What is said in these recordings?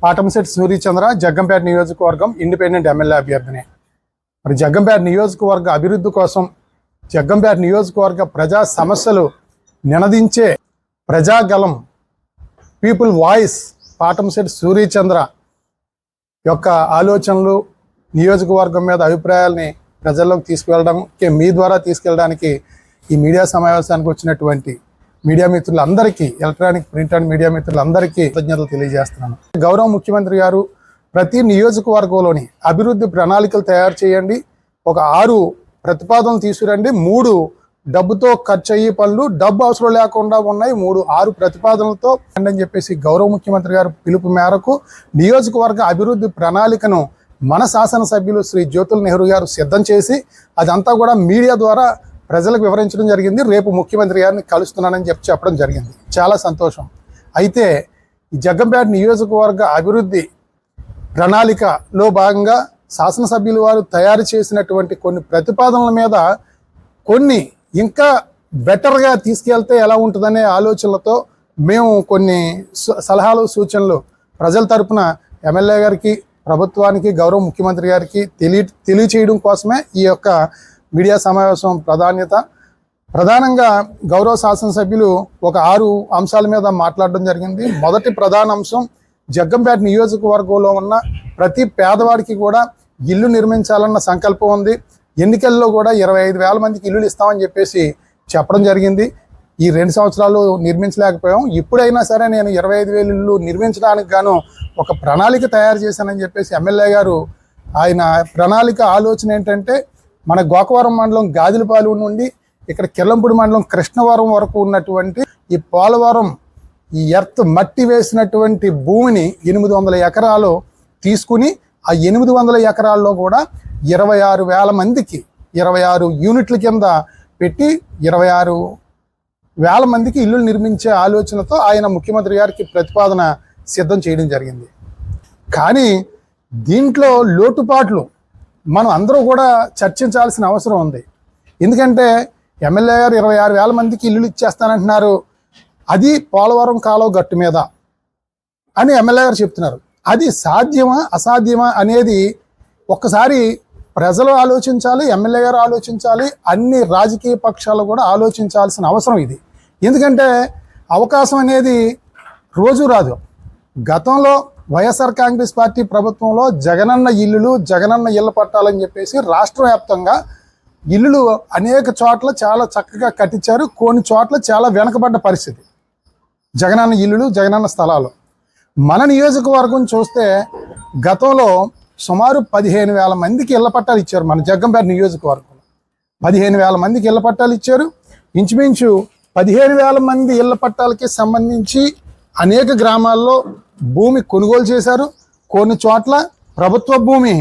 పాటంశెట్టి సూర్యచంద్ర జగ్గంపేట నియోజకవర్గం independent MLA అభ్యర్థిని. మరి జగ్గంపేట నియోజకవర్గ అభివృద్ధి కోసం జగ్గంపేట నియోజకవర్గ ప్రజా సమస్యలు నినదించే ప్రజాగలం పీపుల్ వాయిస్ పాటంశెట్టి సూర్యచంద్ర యొక్క ఆలోచనలు నియోజకవర్గం మీద అభిప్రాయాల్ని ప్రజల్లోకి తీసుకువెళ్ళడానికి మీ ద్వారా తీసుకెళ్ళడానికి ఈ మీడియా సమావేశానికి వచ్చినటువంటి మీడియా మిత్రులందరికీ ఎలక్ట్రానిక్ ప్రింట్ అండ్ మీడియా మిత్రులందరికీ కృతజ్ఞతలు తెలియజేస్తున్నాను. గౌరవ ముఖ్యమంత్రి గారు ప్రతి నియోజకవర్గంలోని అభివృద్ధి ప్రణాళికలు తయారు చేయండి, ఒక 6 ప్రతిపాదనలు తీసుకురండి, 3 డబ్బుతో ఖర్చు అయ్యే పనులు, డబ్బు అవసరం లేకుండా ఉన్నాయి 6 ప్రతిపాదనలతో అని చెప్పేసి గౌరవ ముఖ్యమంత్రి గారు పిలుపు మేరకు నియోజకవర్గ అభివృద్ధి ప్రణాళికను మన శాసనసభ్యులు శ్రీ జ్యోతుల నెహ్రూ గారు సిద్ధం చేసి అదంతా కూడా మీడియా ద్వారా ప్రజలకు వివరించడం జరిగింది. రేపు ముఖ్యమంత్రి గారిని కలుస్తున్నానని చెప్పడం జరిగింది. చాలా సంతోషం. అయితే ఈ జగ్గంపేట నియోజకవర్గ అభివృద్ధి ప్రణాళికలో భాగంగా శాసనసభ్యులు వారు తయారు చేసినటువంటి కొన్ని ప్రతిపాదనల మీద కొన్ని ఇంకా బెటర్గా తీసుకెళ్తే ఎలా ఉంటుందనే ఆలోచనలతో మేము కొన్ని సలహాలు సూచనలు ప్రజల తరపున ఎమ్మెల్యే గారికి, ప్రభుత్వానికి, గౌరవ ముఖ్యమంత్రి గారికి తెలియచేయడం కోసమే ఈ యొక్క మీడియా సమావేశం ప్రధానంగా గౌరవ శాసనసభ్యులు ఒక 6 అంశాల మీద మాట్లాడడం జరిగింది. మొదటి ప్రధాన అంశం జగ్గంపేట నియోజకవర్గంలో ఉన్న ప్రతి పేదవాడికి కూడా ఇల్లు నిర్మించాలన్న సంకల్పం ఉంది. ఎన్నికల్లో కూడా 25,000 మందికి ఇల్లులు ఇస్తామని చెప్పేసి చెప్పడం జరిగింది. ఈ 2 సంవత్సరాలు నిర్మించలేకపోయాం. ఇప్పుడైనా సరే నేను 25,000 ఇల్లు నిర్మించడానికి గాను ఒక ప్రణాళిక తయారు చేశానని చెప్పేసి ఎమ్మెల్యే గారు ఆయన ప్రణాళిక ఆలోచన ఏంటంటే మన గోకవరం మండలం గాదిలపాలెం నుండి ఇక్కడ కిర్లంపూడి మండలం కృష్ణవరం వరకు ఉన్నటువంటి ఈ పోలవరం ఈ ఎర్త్ మట్టి వేసినటువంటి భూమిని 800 ఎకరాలు తీసుకుని ఆ 800 ఎకరాల్లో కూడా 26,000 మందికి 26 యూనిట్ల కింద పెట్టి 26,000 మందికి ఇల్లు నిర్మించే ఆలోచనతో ఆయన ముఖ్యమంత్రి గారికి ప్రతిపాదన సిద్ధం చేయడం జరిగింది. కానీ దీంట్లో లోటుపాట్లు మనం అందరూ కూడా చర్చించాల్సిన అవసరం ఉంది. ఎందుకంటే ఎమ్మెల్యే గారు 26,000 మందికి ఇల్లులు ఇచ్చేస్తానంటున్నారు, అది పోలవరం కాలువ గట్టు మీద అని ఎమ్మెల్యే గారు చెప్తున్నారు. అది సాధ్యమా అసాధ్యమా అనేది ఒక్కసారి ప్రజలు ఆలోచించాలి, ఎమ్మెల్యే గారు ఆలోచించాలి, అన్ని రాజకీయ పక్షాలు కూడా ఆలోచించాల్సిన అవసరం ఇది. ఎందుకంటే అవకాశం అనేది రోజు రాదు. గతంలో వైఎస్ఆర్ కాంగ్రెస్ పార్టీ ప్రభుత్వంలో జగనన్న ఇళ్ళ పట్టాలని చెప్పేసి రాష్ట్ర వ్యాప్తంగా ఇల్లులు అనేక చోట్ల చాలా చక్కగా కట్టించారు. కొన్ని చోట్ల చాలా వెనకబడ్డ పరిస్థితి జగనన్న ఇల్లులు, జగనన్న స్థలాలు. మన నియోజకవర్గం చూస్తే గతంలో సుమారు 15,000 మందికి ఇళ్ల పట్టాలు ఇచ్చారు. మన జగ్గంపేట నియోజకవర్గంలో 15,000 మందికి ఇళ్ల పట్టాలు ఇచ్చారు. ఇంచుమించు 15,000 మంది ఇళ్ల పట్టాలకి సంబంధించి అనేక గ్రామాల్లో భూమి కొనుగోలు చేశారు. కొన్ని చోట్ల ప్రభుత్వ భూమి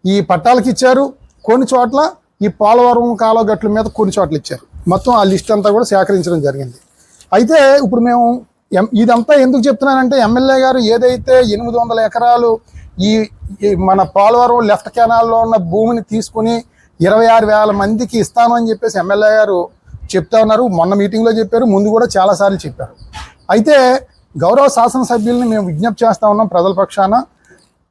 ఈ పట్టాలకి ఇచ్చారు, కొన్ని చోట్ల ఈ పోలవరం కాలువ గట్ల మీద కొన్ని చోట్ల ఇచ్చారు. మొత్తం ఆ లిస్ట్ అంతా కూడా సేకరించడం జరిగింది. అయితే ఇప్పుడు మేము ఇదంతా ఎందుకు చెప్తున్నానంటే ఎమ్మెల్యే గారు ఏదైతే 800 ఎకరాలు ఈ మన పోలవరం లెఫ్ట్ కెనాల్లో ఉన్న భూమిని తీసుకుని 26,000 మందికి ఇస్తామని చెప్పేసి ఎమ్మెల్యే గారు చెప్తా ఉన్నారు. మొన్న మీటింగ్లో చెప్పారు, ముందు కూడా చాలాసార్లు చెప్పారు. అయితే గౌరవ శాసనసభ్యుల్ని మేము విజ్ఞప్తి చేస్తూ ఉన్నాం ప్రజల పక్షాన.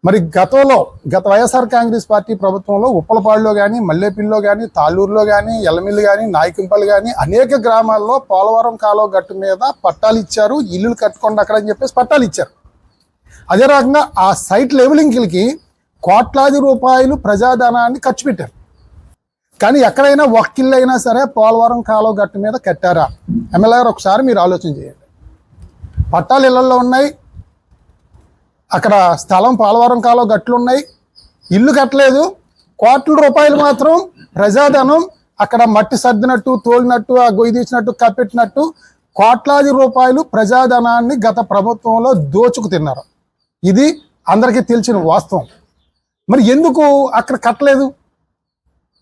మరి గత వైఎస్ఆర్ కాంగ్రెస్ పార్టీ ప్రభుత్వంలో ఉప్పలపాడులో కానీ, మల్లేపల్లిలో కానీ, తాళ్ళూరులో కానీ, ఎల్లమిల్లి కానీ, నాయకంపల్లి కానీ అనేక గ్రామాల్లో పోలవరం కాలువ గట్టు మీద పట్టాలు ఇచ్చారు. ఇల్లులు కట్టుకోండి అక్కడ అని చెప్పేసి పట్టాలు ఇచ్చారు. అదే రకంగా ఆ సైట్ లెవెలింగ్లకి కోట్లాది రూపాయలు ప్రజాధనాన్ని ఖర్చు పెట్టారు. కానీ ఎక్కడైనా ఒక్క ఇల్లు అయినా సరే పోలవరం కాలువ గట్టు మీద కట్టారా? ఎమ్మెల్యే గారు ఒకసారి మీరు ఆలోచన చేయండి. పట్టాలు ఇళ్లలో ఉన్నాయి, అక్కడ స్థలం పోలవరం కాలువ గట్లు ఉన్నాయి, ఇల్లు కట్టలేదు. కోట్ల రూపాయలు మాత్రం ప్రజాధనం అక్కడ మట్టి సర్దినట్టు, తోలినట్టు, ఆ గొయ్యి తీసినట్టు, కప్పెట్టినట్టు కోట్లాది రూపాయలు ప్రజాధనాన్ని గత ప్రభుత్వంలో దోచుకు తిన్నారు. ఇది అందరికీ తెలిసిన వాస్తవం. మరి ఎందుకు అక్కడ కట్టలేదు?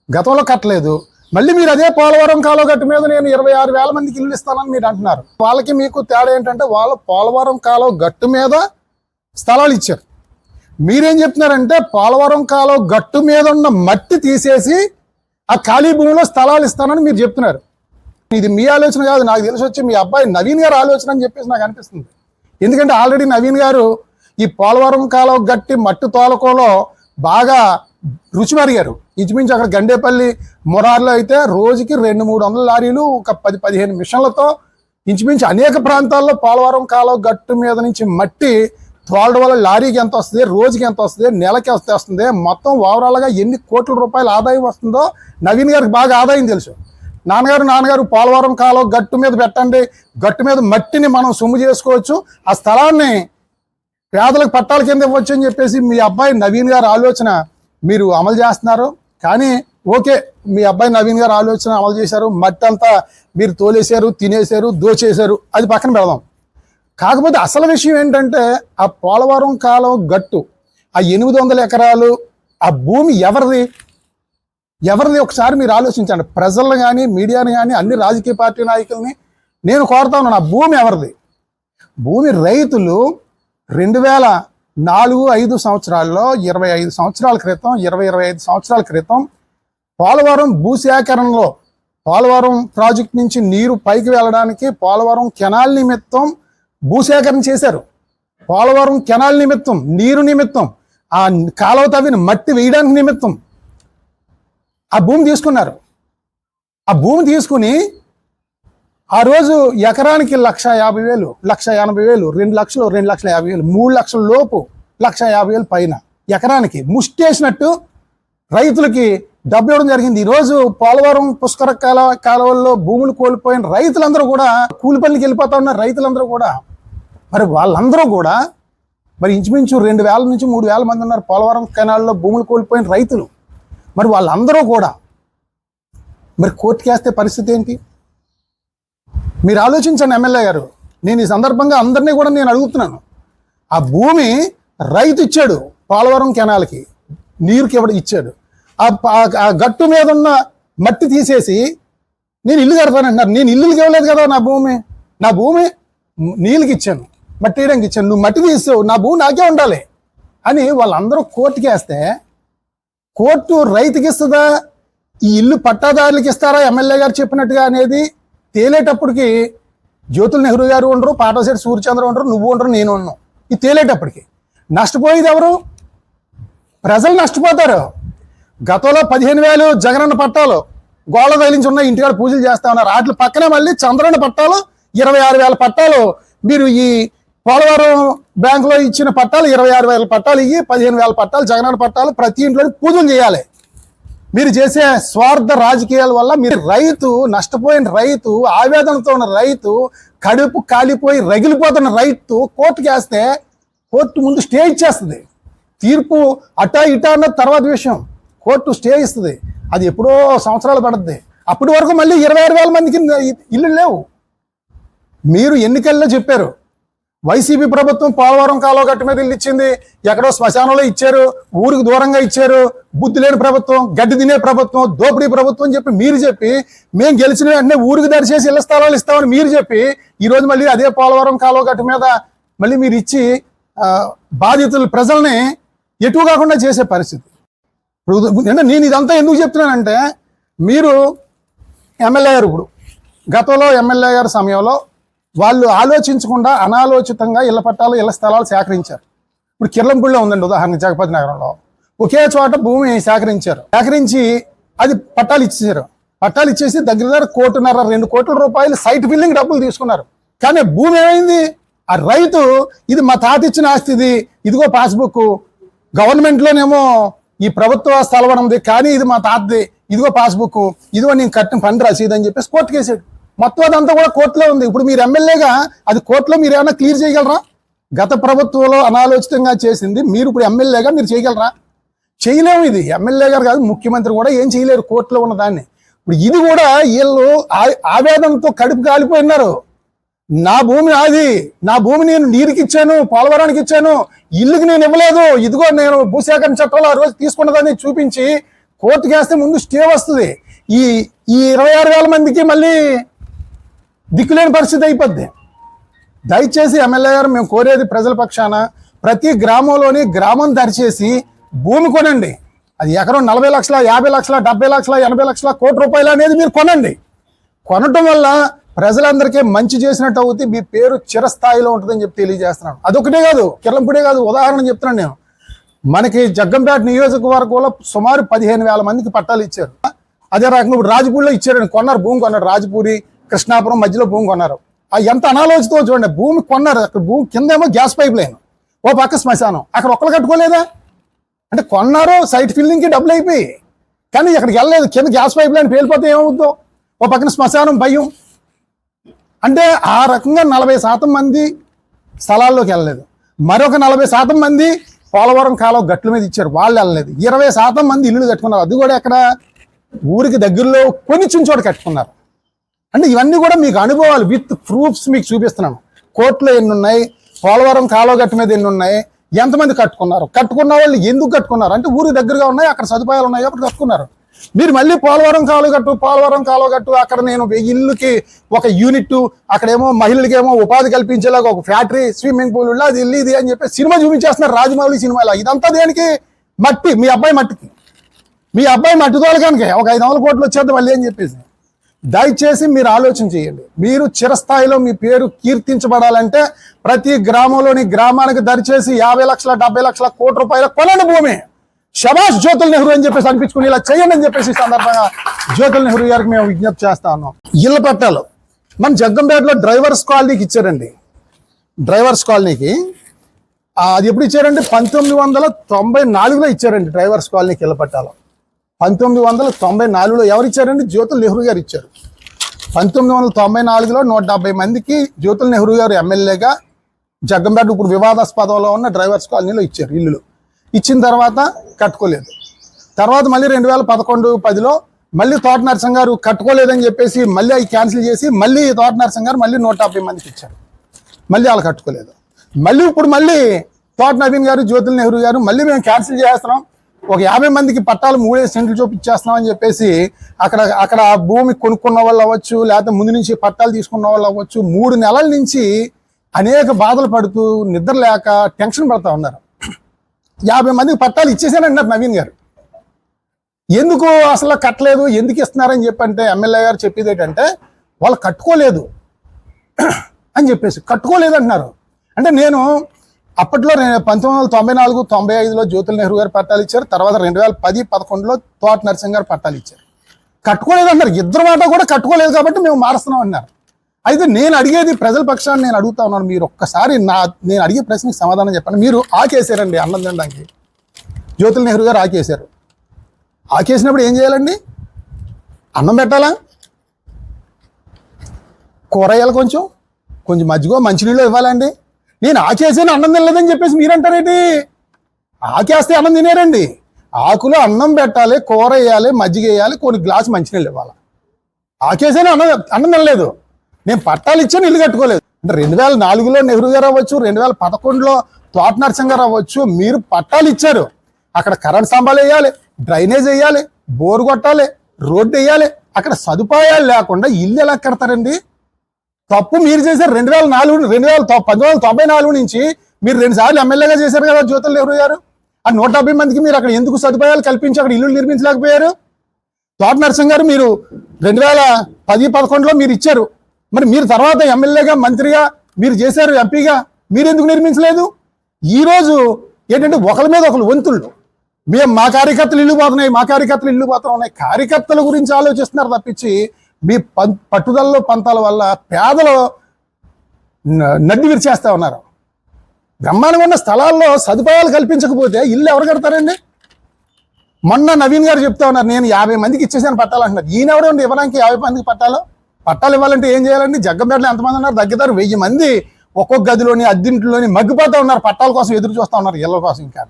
గతంలో కట్టలేదు. మళ్ళీ మీరు అదే పోలవరం కాలువ గట్టు మీద నేను 26,000 మందికి ఇల్లు ఇస్తానని మీరు అంటున్నారు. వాళ్ళకి మీకు తేడా ఏంటంటే వాళ్ళు పోలవరం కాలువ గట్టు మీద స్థలాలు ఇచ్చారు. మీరేం చెప్తున్నారంటే పోలవరం కాలువ గట్టు మీద ఉన్న మట్టి తీసేసి ఆ ఖాళీ భూమిలో స్థలాలు ఇస్తానని మీరు చెప్తున్నారు. ఇది మీ ఆలోచన కాదు, నాకు తెలిసి వచ్చి మీ అబ్బాయి నవీన్ గారు ఆలోచన అని చెప్పేసి నాకు అనిపిస్తుంది. ఎందుకంటే ఆల్రెడీ నవీన్ గారు ఈ పోలవరం కాలువ గట్టి మట్టి తోలకోలో బాగా రుచి మరిగారు. ఇంచుమించు అక్కడ గండేపల్లి మొరార్లో అయితే రోజుకి 200-300 లారీలు ఒక 10-15 మిషన్లతో ఇంచుమించు అనేక ప్రాంతాల్లో పోలవరం కాలువ గట్టు మీద నుంచి మట్టి తోలడం వల్ల లారీకి ఎంత వస్తుంది, రోజుకి ఎంత వస్తుంది, నెలకి ఎంత వస్తుంది, మొత్తం ఓవరాల్గా ఎన్ని కోట్ల రూపాయల ఆదాయం వస్తుందో నవీన్ గారికి బాగా ఆదాయం తెలుసు. నాన్నగారు పోలవరం కాలువ గట్టు మీద పెట్టండి, గట్టు మీద మట్టిని మనం సొమ్ము చేసుకోవచ్చు, ఆ స్థలాన్ని పేదలకు పట్టాల కింద ఇవ్వచ్చు అని చెప్పేసి మీ అబ్బాయి నవీన్ గారు ఆలోచన మీరు అమలు చేస్తున్నారు. కానీ ఓకే, మీ అబ్బాయి నవీన్ గారు ఆలోచన అమలు చేశారు, మట్టి అంతా మీరు తోలేశారు, తినేశారు, దోచేశారు, అది పక్కన పెడదాం. కాకపోతే అసలు విషయం ఏంటంటే ఆ పోలవరం కాలువ గట్టు, ఆ 800 ఎకరాలు, ఆ భూమి ఎవరిది ఒకసారి మీరు ఆలోచించండి. ప్రజలను కానీ, మీడియాని కానీ, అన్ని రాజకీయ పార్టీ నాయకుల్ని నేను కోరుతా ఉన్నాను, ఆ భూమి ఎవరిది? భూమి రైతులు 2004-05 సంవత్సరాల్లో 25 సంవత్సరాల క్రితం 25 సంవత్సరాల క్రితం పోలవరం భూసేకరణలో పోలవరం ప్రాజెక్ట్ నుంచి నీరు పైకి వెళ్ళడానికి పోలవరం కెనాల్ నిమిత్తం భూసేకరణ చేశారు. పోలవరం కెనాల్ నిమిత్తం, నీరు నిమిత్తం, ఆ కాలువ తవ్విన మట్టి వేయడానికి నిమిత్తం ఆ భూమి తీసుకున్నారు. ఆ భూమి తీసుకుని ఆ రోజు ఎకరానికి 1,50,000, 1,80,000, 2 లక్షలు, 2,50,000, 3 లక్షల లోపు, 1,50,000 పైన ఎకరానికి ముష్టేసినట్టు రైతులకి డబ్బు ఇవ్వడం జరిగింది. ఈరోజు పోలవరం పుష్కర కాలువల్లో భూములు కోల్పోయిన రైతులందరూ కూడా కూలి పనులకి వెళ్ళిపోతా ఉన్నారు. రైతులందరూ కూడా మరి వాళ్ళందరూ కూడా మరి ఇంచుమించు 2,000 నుంచి 3,000 మంది ఉన్నారు పోలవరం కెనాల్లో భూములు కోల్పోయిన రైతులు. మరి వాళ్ళందరూ కూడా మరి కోర్టుకేస్తే పరిస్థితి ఏంటి? మీరు ఆలోచించండి ఎమ్మెల్యే గారు. నేను ఈ సందర్భంగా అందరినీ కూడా నేను అడుగుతున్నాను, ఆ భూమి రైతు ఇచ్చాడు, పోలవరం కెనాల్కి నీరుకి ఇచ్చాడు. ఆ గట్టు మీద ఉన్న మట్టి తీసేసి నేను ఇల్లు కడతానంటున్నారు. నేను ఇల్లుకి ఇవ్వలేదు కదా, నా భూమి నీళ్ళకి ఇచ్చాను, మట్టి వేయడానికి ఇచ్చాను, నువ్వు మట్టి తీసావు, నా భూమి నాకే ఉండాలి అని వాళ్ళందరూ కోర్టుకి వేస్తే కోర్టు రైతుకి ఇస్తుందా, ఈ ఇల్లు పట్టాదారులకి ఇస్తారా ఎమ్మెల్యే గారు చెప్పినట్టుగా అనేది తేలేటప్పటికి జ్యోతుల నెహ్రూ గారు ఉండరు, పాటోశెట్టి సూర్యచంద్ర ఉండరు, నువ్వు ఉండరు, నేను ఉన్నాను. ఇది తేలేటప్పటికి నష్టపోయేది ఎవరు? ప్రజలు నష్టపోతారు. గతంలో 15,000 జగనన్న పట్టాలు గోళ తగిలించి ఉన్న ఇంటికాడ పూజలు చేస్తా ఉన్నారు. వాటి పక్కనే మళ్ళీ చంద్రన్న పట్టాలు 26,000 పట్టాలు, మీరు ఈ పోలవరం బ్యాంకులో ఇచ్చిన పట్టాలు 26,000 పట్టాలు ఇవి, 15,000 పట్టాలు జగనన్న పట్టాలు, ప్రతి ఇంట్లో పూజలు చేయాలి. మీరు చేసే స్వార్థ రాజకీయాల వల్ల మీరు రైతు, నష్టపోయిన రైతు, ఆవేదనతో ఉన్న రైతు, కడుపు కాలిపోయి రగిలిపోతున్న రైతు కోర్టుకి వేస్తే కోర్టు ముందు స్టే ఇచ్చేస్తుంది. తీర్పు అటా ఇటా అన్నది తర్వాత విషయం. కోర్టు స్టే ఇస్తుంది, అది ఎప్పుడో సంవత్సరాలు పడుతుంది. అప్పటి వరకు మళ్ళీ 26,000 మందికి ఇల్లు లేవు. మీరు ఎన్నికల్లో చెప్పారు వైసీపీ ప్రభుత్వం పోలవరం కాలువ గట్టు మీద ఇల్లు ఇచ్చింది, ఎక్కడో శ్మశానంలో ఇచ్చారు, ఊరికి దూరంగా ఇచ్చారు, బుద్ధి లేని ప్రభుత్వం, గడ్డి తినే ప్రభుత్వం, దోపిడీ ప్రభుత్వం అని చెప్పి మీరు చెప్పి, మేము గెలిచిన వెంటనే ఊరికి దరిచేసి ఇళ్ల స్థలాలు ఇస్తామని మీరు చెప్పి, ఈరోజు మళ్ళీ అదే పోలవరం కాలువ గట్టు మీద మళ్ళీ మీరు ఇచ్చి బాధితులు ప్రజల్ని ఎటు కాకుండా చేసే పరిస్థితి. నేను ఇదంతా ఎందుకు చెప్తున్నానంటే, మీరు ఎమ్మెల్యే గారు ఇప్పుడు గతంలో ఎమ్మెల్యే గారి సమయంలో వాళ్ళు ఆలోచించకుండా అనాలోచితంగా ఇళ్ల పట్టాలు, ఇళ్ల స్థలాలు సేకరించారు. ఇప్పుడు కిర్లంపూడిలో ఉందండి ఉదాహరణ, జగపతి నగరంలో ఒకే చోట భూమి సేకరించి అది పట్టాలు ఇచ్చేసారు. పట్టాలు ఇచ్చేసి దగ్గర 1.5-2 కోట్ల రూపాయలు సైట్ బిల్డింగ్ డబ్బులు తీసుకున్నారు. కానీ భూమి ఏమైంది? ఆ రైతు ఇది మా తాత ఇచ్చిన ఆస్తి, ఇదిగో పాస్బుక్, గవర్నమెంట్లోనేమో ఈ ప్రభుత్వ స్థలం ఉంది, కానీ ఇది మా తాతది, ఇదిగో పాస్బుక్, ఇదిగో నేను కట్టిన పని రసీదు అని చెప్పేసి కోర్టుకు వేసాడు. మొత్తం అదంతా కూడా కోర్టులో ఉంది. ఇప్పుడు మీరు ఎమ్మెల్యేగా అది కోర్టులో మీరు ఏమైనా క్లియర్ చేయగలరా? గత ప్రభుత్వంలో అనాలోచితంగా చేసింది మీరు ఇప్పుడు ఎమ్మెల్యేగా మీరు చేయగలరా? చేయలేము. ఇది ఎమ్మెల్యే గారు కాదు, ముఖ్యమంత్రి కూడా ఏం చేయలేరు కోర్టులో ఉన్న దాన్ని. ఇప్పుడు ఇది కూడా వీళ్ళు ఆవేదనతో కడుపు కాలిపోయినారు. నా భూమి నాది, నా భూమి నేను నీరుకి ఇచ్చాను, పోలవరానికి ఇచ్చాను, ఇల్లుకి నేను ఇవ్వలేదు, ఇదిగో నేను భూసేకరణ చట్టంలో ఆ రోజు తీసుకున్నదాన్ని చూపించి కోర్టుకి వేస్తే ముందు స్టే వస్తుంది. ఈ 26,000 మందికి మళ్ళీ దిక్కులేని పరిస్థితి అయిపోద్ది. దయచేసి ఎమ్మెల్యే గారు మేము కోరేది ప్రజల పక్షాన, ప్రతి గ్రామంలోని గ్రామం దరిచేసి భూమి కొనండి. అది ఎకరం 40 లక్షల, 50 లక్షల, 70 లక్షల, 80 లక్షల, కోటి రూపాయలు అనేది మీరు కొనండి. కొనటం వల్ల ప్రజలందరికీ మంచి చేసినట్టు అవుతుంది, మీ పేరు చిరస్థాయిలో ఉంటుందని చెప్పి తెలియజేస్తున్నాను. అదొకటే కాదు, కిర్లంపూడే కాదు, ఉదాహరణ చెప్తున్నాను నేను. మనకి జగ్గంపేట నియోజకవర్గంలో సుమారు 15,000 మందికి పట్టాలు ఇచ్చారు. అదే రకంగా ఇప్పుడు రాజపూడిలో ఇచ్చారండి, కొన్నారు, భూమి కొన్నారు. రాజపూడి కృష్ణాపురం మధ్యలో భూమి కొన్నారు. ఎంత అనాలోచితో చూడండి, భూమి కొన్నారు. అక్కడ భూమి కిందేమో గ్యాస్ పైప్ లైన్, ఓ పక్క శ్మశానం, అక్కడ ఒక్కరు కట్టుకోలేదా? అంటే కొన్నారు, సైట్ ఫిల్లింగ్కి డబ్బులు అయిపోయి, కానీ ఇక్కడికి వెళ్ళలేదు. కింద గ్యాస్ పైప్ లైన్ పేలిపోతే ఏమవుతుందో, ఓ పక్కన శ్మశానం భయం. అంటే ఆ రకంగా 40% మంది స్థలాల్లోకి వెళ్ళలేదు. మరొక 40% మంది పోలవరం కాలువ గట్ల మీద ఇచ్చారు, వాళ్ళు వెళ్ళలేదు. 20% మంది ఇల్లు కట్టుకున్నారు, అది కూడా ఎక్కడ ఊరికి దగ్గరలో కొంచెం చోట కట్టుకున్నారు. అంటే ఇవన్నీ కూడా మీకు అనుభవాలు విత్ ప్రూఫ్స్ మీకు చూపిస్తున్నాను. కోర్టులో ఎన్ని ఉన్నాయి, పోలవరం కాలువ గట్టు మీద ఎన్ని ఉన్నాయి, ఎంతమంది కట్టుకున్నారు, కట్టుకున్న వాళ్ళు ఎందుకు కట్టుకున్నారు అంటే ఊరికి దగ్గరగా ఉన్నాయి, అక్కడ సదుపాయాలు ఉన్నాయి కాబట్టి కట్టుకున్నారు. మీరు మళ్ళీ పోలవరం కాలువ గట్టు అక్కడ నేను ఇల్లుకి ఒక యూనిట్, అక్కడేమో మహిళలకేమో ఉపాధి కల్పించేలాగా ఒక ఫ్యాక్టరీ, స్విమ్మింగ్ పూల్, అది ఇది అని చెప్పి సినిమా చూపించేస్తున్నారు, రాజమౌళి సినిమాలో. ఇదంతా దేనికి? మట్టి, మీ అబ్బాయి మట్టికి, మీ అబ్బాయి మట్టి తోలకానికి ఒక 500 కోట్లు వచ్చేద్దాం మళ్ళీ అని చెప్పేసి. దయచేసి మీరు ఆలోచన చేయండి. మీరు చిరస్థాయిలో మీ పేరు కీర్తించబడాలంటే ప్రతి గ్రామానికి దరిచేసి 50 లక్షల 70 లక్షల కోట్ల రూపాయల కొనండి భూమి. శభాష్ జ్యోతుల్ నెహ్రూ అని చెప్పేసి అనిపించుకుని ఇలా చేయండి అని చెప్పేసి సందర్భంగా జ్యోతుల్ నెహ్రూ గారికి మేము విజ్ఞప్తి చేస్తా ఉన్నాం. ఇళ్ల పట్టాలు మన జగ్గంపేటలో డ్రైవర్స్ కాలనీకి ఇచ్చారండి. డ్రైవర్స్ కాలనీకి అది ఎప్పుడు ఇచ్చారండి? 1994లో ఇచ్చారండి డ్రైవర్స్ కాలనీకి ఇళ్ల పట్టాలు. 1994లో ఎవరు ఇచ్చారండి? జ్యోతుల్ నెహ్రూ గారు ఇచ్చారు. 1994లో 170 మందికి జ్యోతుల్ నెహ్రూ గారు ఎమ్మెల్యేగా జగ్గంపేట ఇప్పుడు వివాదాస్పదంలో ఉన్న డ్రైవర్స్ కాలనీలో ఇచ్చారు ఇల్లులు. ఇచ్చిన తర్వాత కట్టుకోలేదు. తర్వాత మళ్ళీ 2011-10లో మళ్ళీ తోట నరసింహ గారు కట్టుకోలేదని చెప్పేసి మళ్ళీ అవి క్యాన్సిల్ చేసి మళ్ళీ తోట నరసింహ గారు మళ్ళీ 150 మందికి ఇచ్చారు. మళ్ళీ వాళ్ళు కట్టుకోలేదు. ఇప్పుడు మళ్ళీ తోట నవీన్ గారు, జ్యోతుల్ నెహ్రూ గారు మళ్ళీ మేము క్యాన్సిల్ చేస్తున్నాం, ఒక 50 మందికి పట్టాలు 3 సెంట్లు చూపించేస్తున్నాం అని చెప్పేసి అక్కడ భూమి కొనుక్కున్న వాళ్ళు అవ్వచ్చు, లేకపోతే ముందు నుంచి పట్టాలు తీసుకున్న వాళ్ళు అవ్వచ్చు, 3 నెలల నుంచి అనేక బాధలు పడుతూ నిద్ర లేక టెన్షన్ పడతా ఉన్నారు. 50 మందికి పట్టాలు ఇచ్చేసానంటున్నారు నవీన్ గారు. ఎందుకు అసలు కట్టలేదు, ఎందుకు ఇస్తున్నారని చెప్పంటే ఎమ్మెల్యే గారు చెప్పేది ఏంటంటే వాళ్ళు కట్టుకోలేదు అని చెప్పేసి, కట్టుకోలేదు అంటున్నారు. అంటే నేను అప్పట్లో 1994-95లో జ్యోతుల్ నెహ్రూ గారు పట్టాలు ఇచ్చారు. తర్వాత 2010-11లో తోట నరసింహ గారు పట్టాలు ఇచ్చారు. కట్టుకోలేదు అన్నారు. ఇద్దరు మాట కూడా కట్టుకోలేదు కాబట్టి మేము మారుస్తున్నాం అన్నారు. అయితే నేను అడిగేది ప్రజల పక్షాన్ని నేను అడుగుతా ఉన్నాను. మీరు ఒక్కసారి నేను అడిగే ప్రశ్నకి సమాధానం చెప్పండి. మీరు ఆకేసారండి అన్నం తినడానికి, జ్యోతుల్ నెహ్రూ గారు ఆకేశారు. ఆకేసినప్పుడు ఏం చేయాలండి? అన్నం పెట్టాలా, కూర వేయాలి, కొంచెం మజ్జిగో మంచినీళ్ళు ఇవ్వాలండి. నేను ఆకేసాను అన్నం తినలేదని చెప్పేసి మీరంటారేంటి? ఆకేస్తే అన్నం తినేరండి. ఆకులో అన్నం పెట్టాలి, కూర వేయాలి, మజ్జిగ వేయాలి, కొన్ని గ్లాసు మంచినీళ్ళు ఇవ్వాలి. ఆకేసాను అన్నం తినలేదు. నేను పట్టాలు ఇచ్చాను, ఇల్లు కట్టుకోలేదు. అంటే 2004లో నెహ్రూ గారు అవ్వచ్చు, 2011లో తోట నరసింహ గారు అవ్వచ్చు, మీరు పట్టాలు ఇచ్చారు. అక్కడ కరెంట్ స్తంభాలు వేయాలి, డ్రైనేజ్ వేయాలి, బోరు కొట్టాలి, రోడ్డు వేయాలి. అక్కడ సదుపాయాలు లేకుండా ఇల్లు ఎలా కడతారండి? తప్పు మీరు చేశారు. 1994 నుంచి మీరు 2 సార్లు ఎమ్మెల్యేగా చేశారు కదా జ్యోతుల్ నెహ్రూ గారు. ఆ 170 మందికి మీరు అక్కడ ఎందుకు సదుపాయాలు కల్పించి అక్కడ ఇల్లు నిర్మించలేకపోయారు? తోట నరసింహ గారు మీరు 2010-11లో మీరు ఇచ్చారు. మరి మీరు తర్వాత ఎమ్మెల్యేగా, మంత్రిగా మీరు చేశారు, ఎంపీగా, మీరు ఎందుకు నిర్మించలేదు? ఈరోజు ఏంటంటే ఒకరి మీద ఒకరు వంతుళ్ళు. మా కార్యకర్తలు ఇల్లు పోతున్నాయి, కార్యకర్తల గురించి ఆలోచిస్తున్నారు తప్పించి మీ పట్టుదలలో పంతాల వల్ల పేదలు నడ్డి విరిచేస్తా ఉన్నారు. బ్రహ్మాండంగా ఉన్న స్థలాల్లో సదుపాయాలు కల్పించకపోతే ఇల్లు ఎవరు కడతారండి? మొన్న నవీన్ గారు చెప్తా ఉన్నారు, నేను 50 మందికి ఇచ్చేసాను పట్టాలు అంటున్నారు. ఈయన ఎవరండి ఇవ్వడానికి 50 మందికి పట్టాలు ఇవ్వాలంటే ఏం చేయాలండి? జగ్గంపేటలో ఎంతమంది ఉన్నారు? దగ్గర 1000 మంది ఒక్కొక్క గదిలోని అద్దింట్లోని మగ్గిపోతూ ఉన్నారు, పట్టాల కోసం ఎదురు చూస్తూ ఉన్నారు, ఇళ్ల కోసం. ఇంకా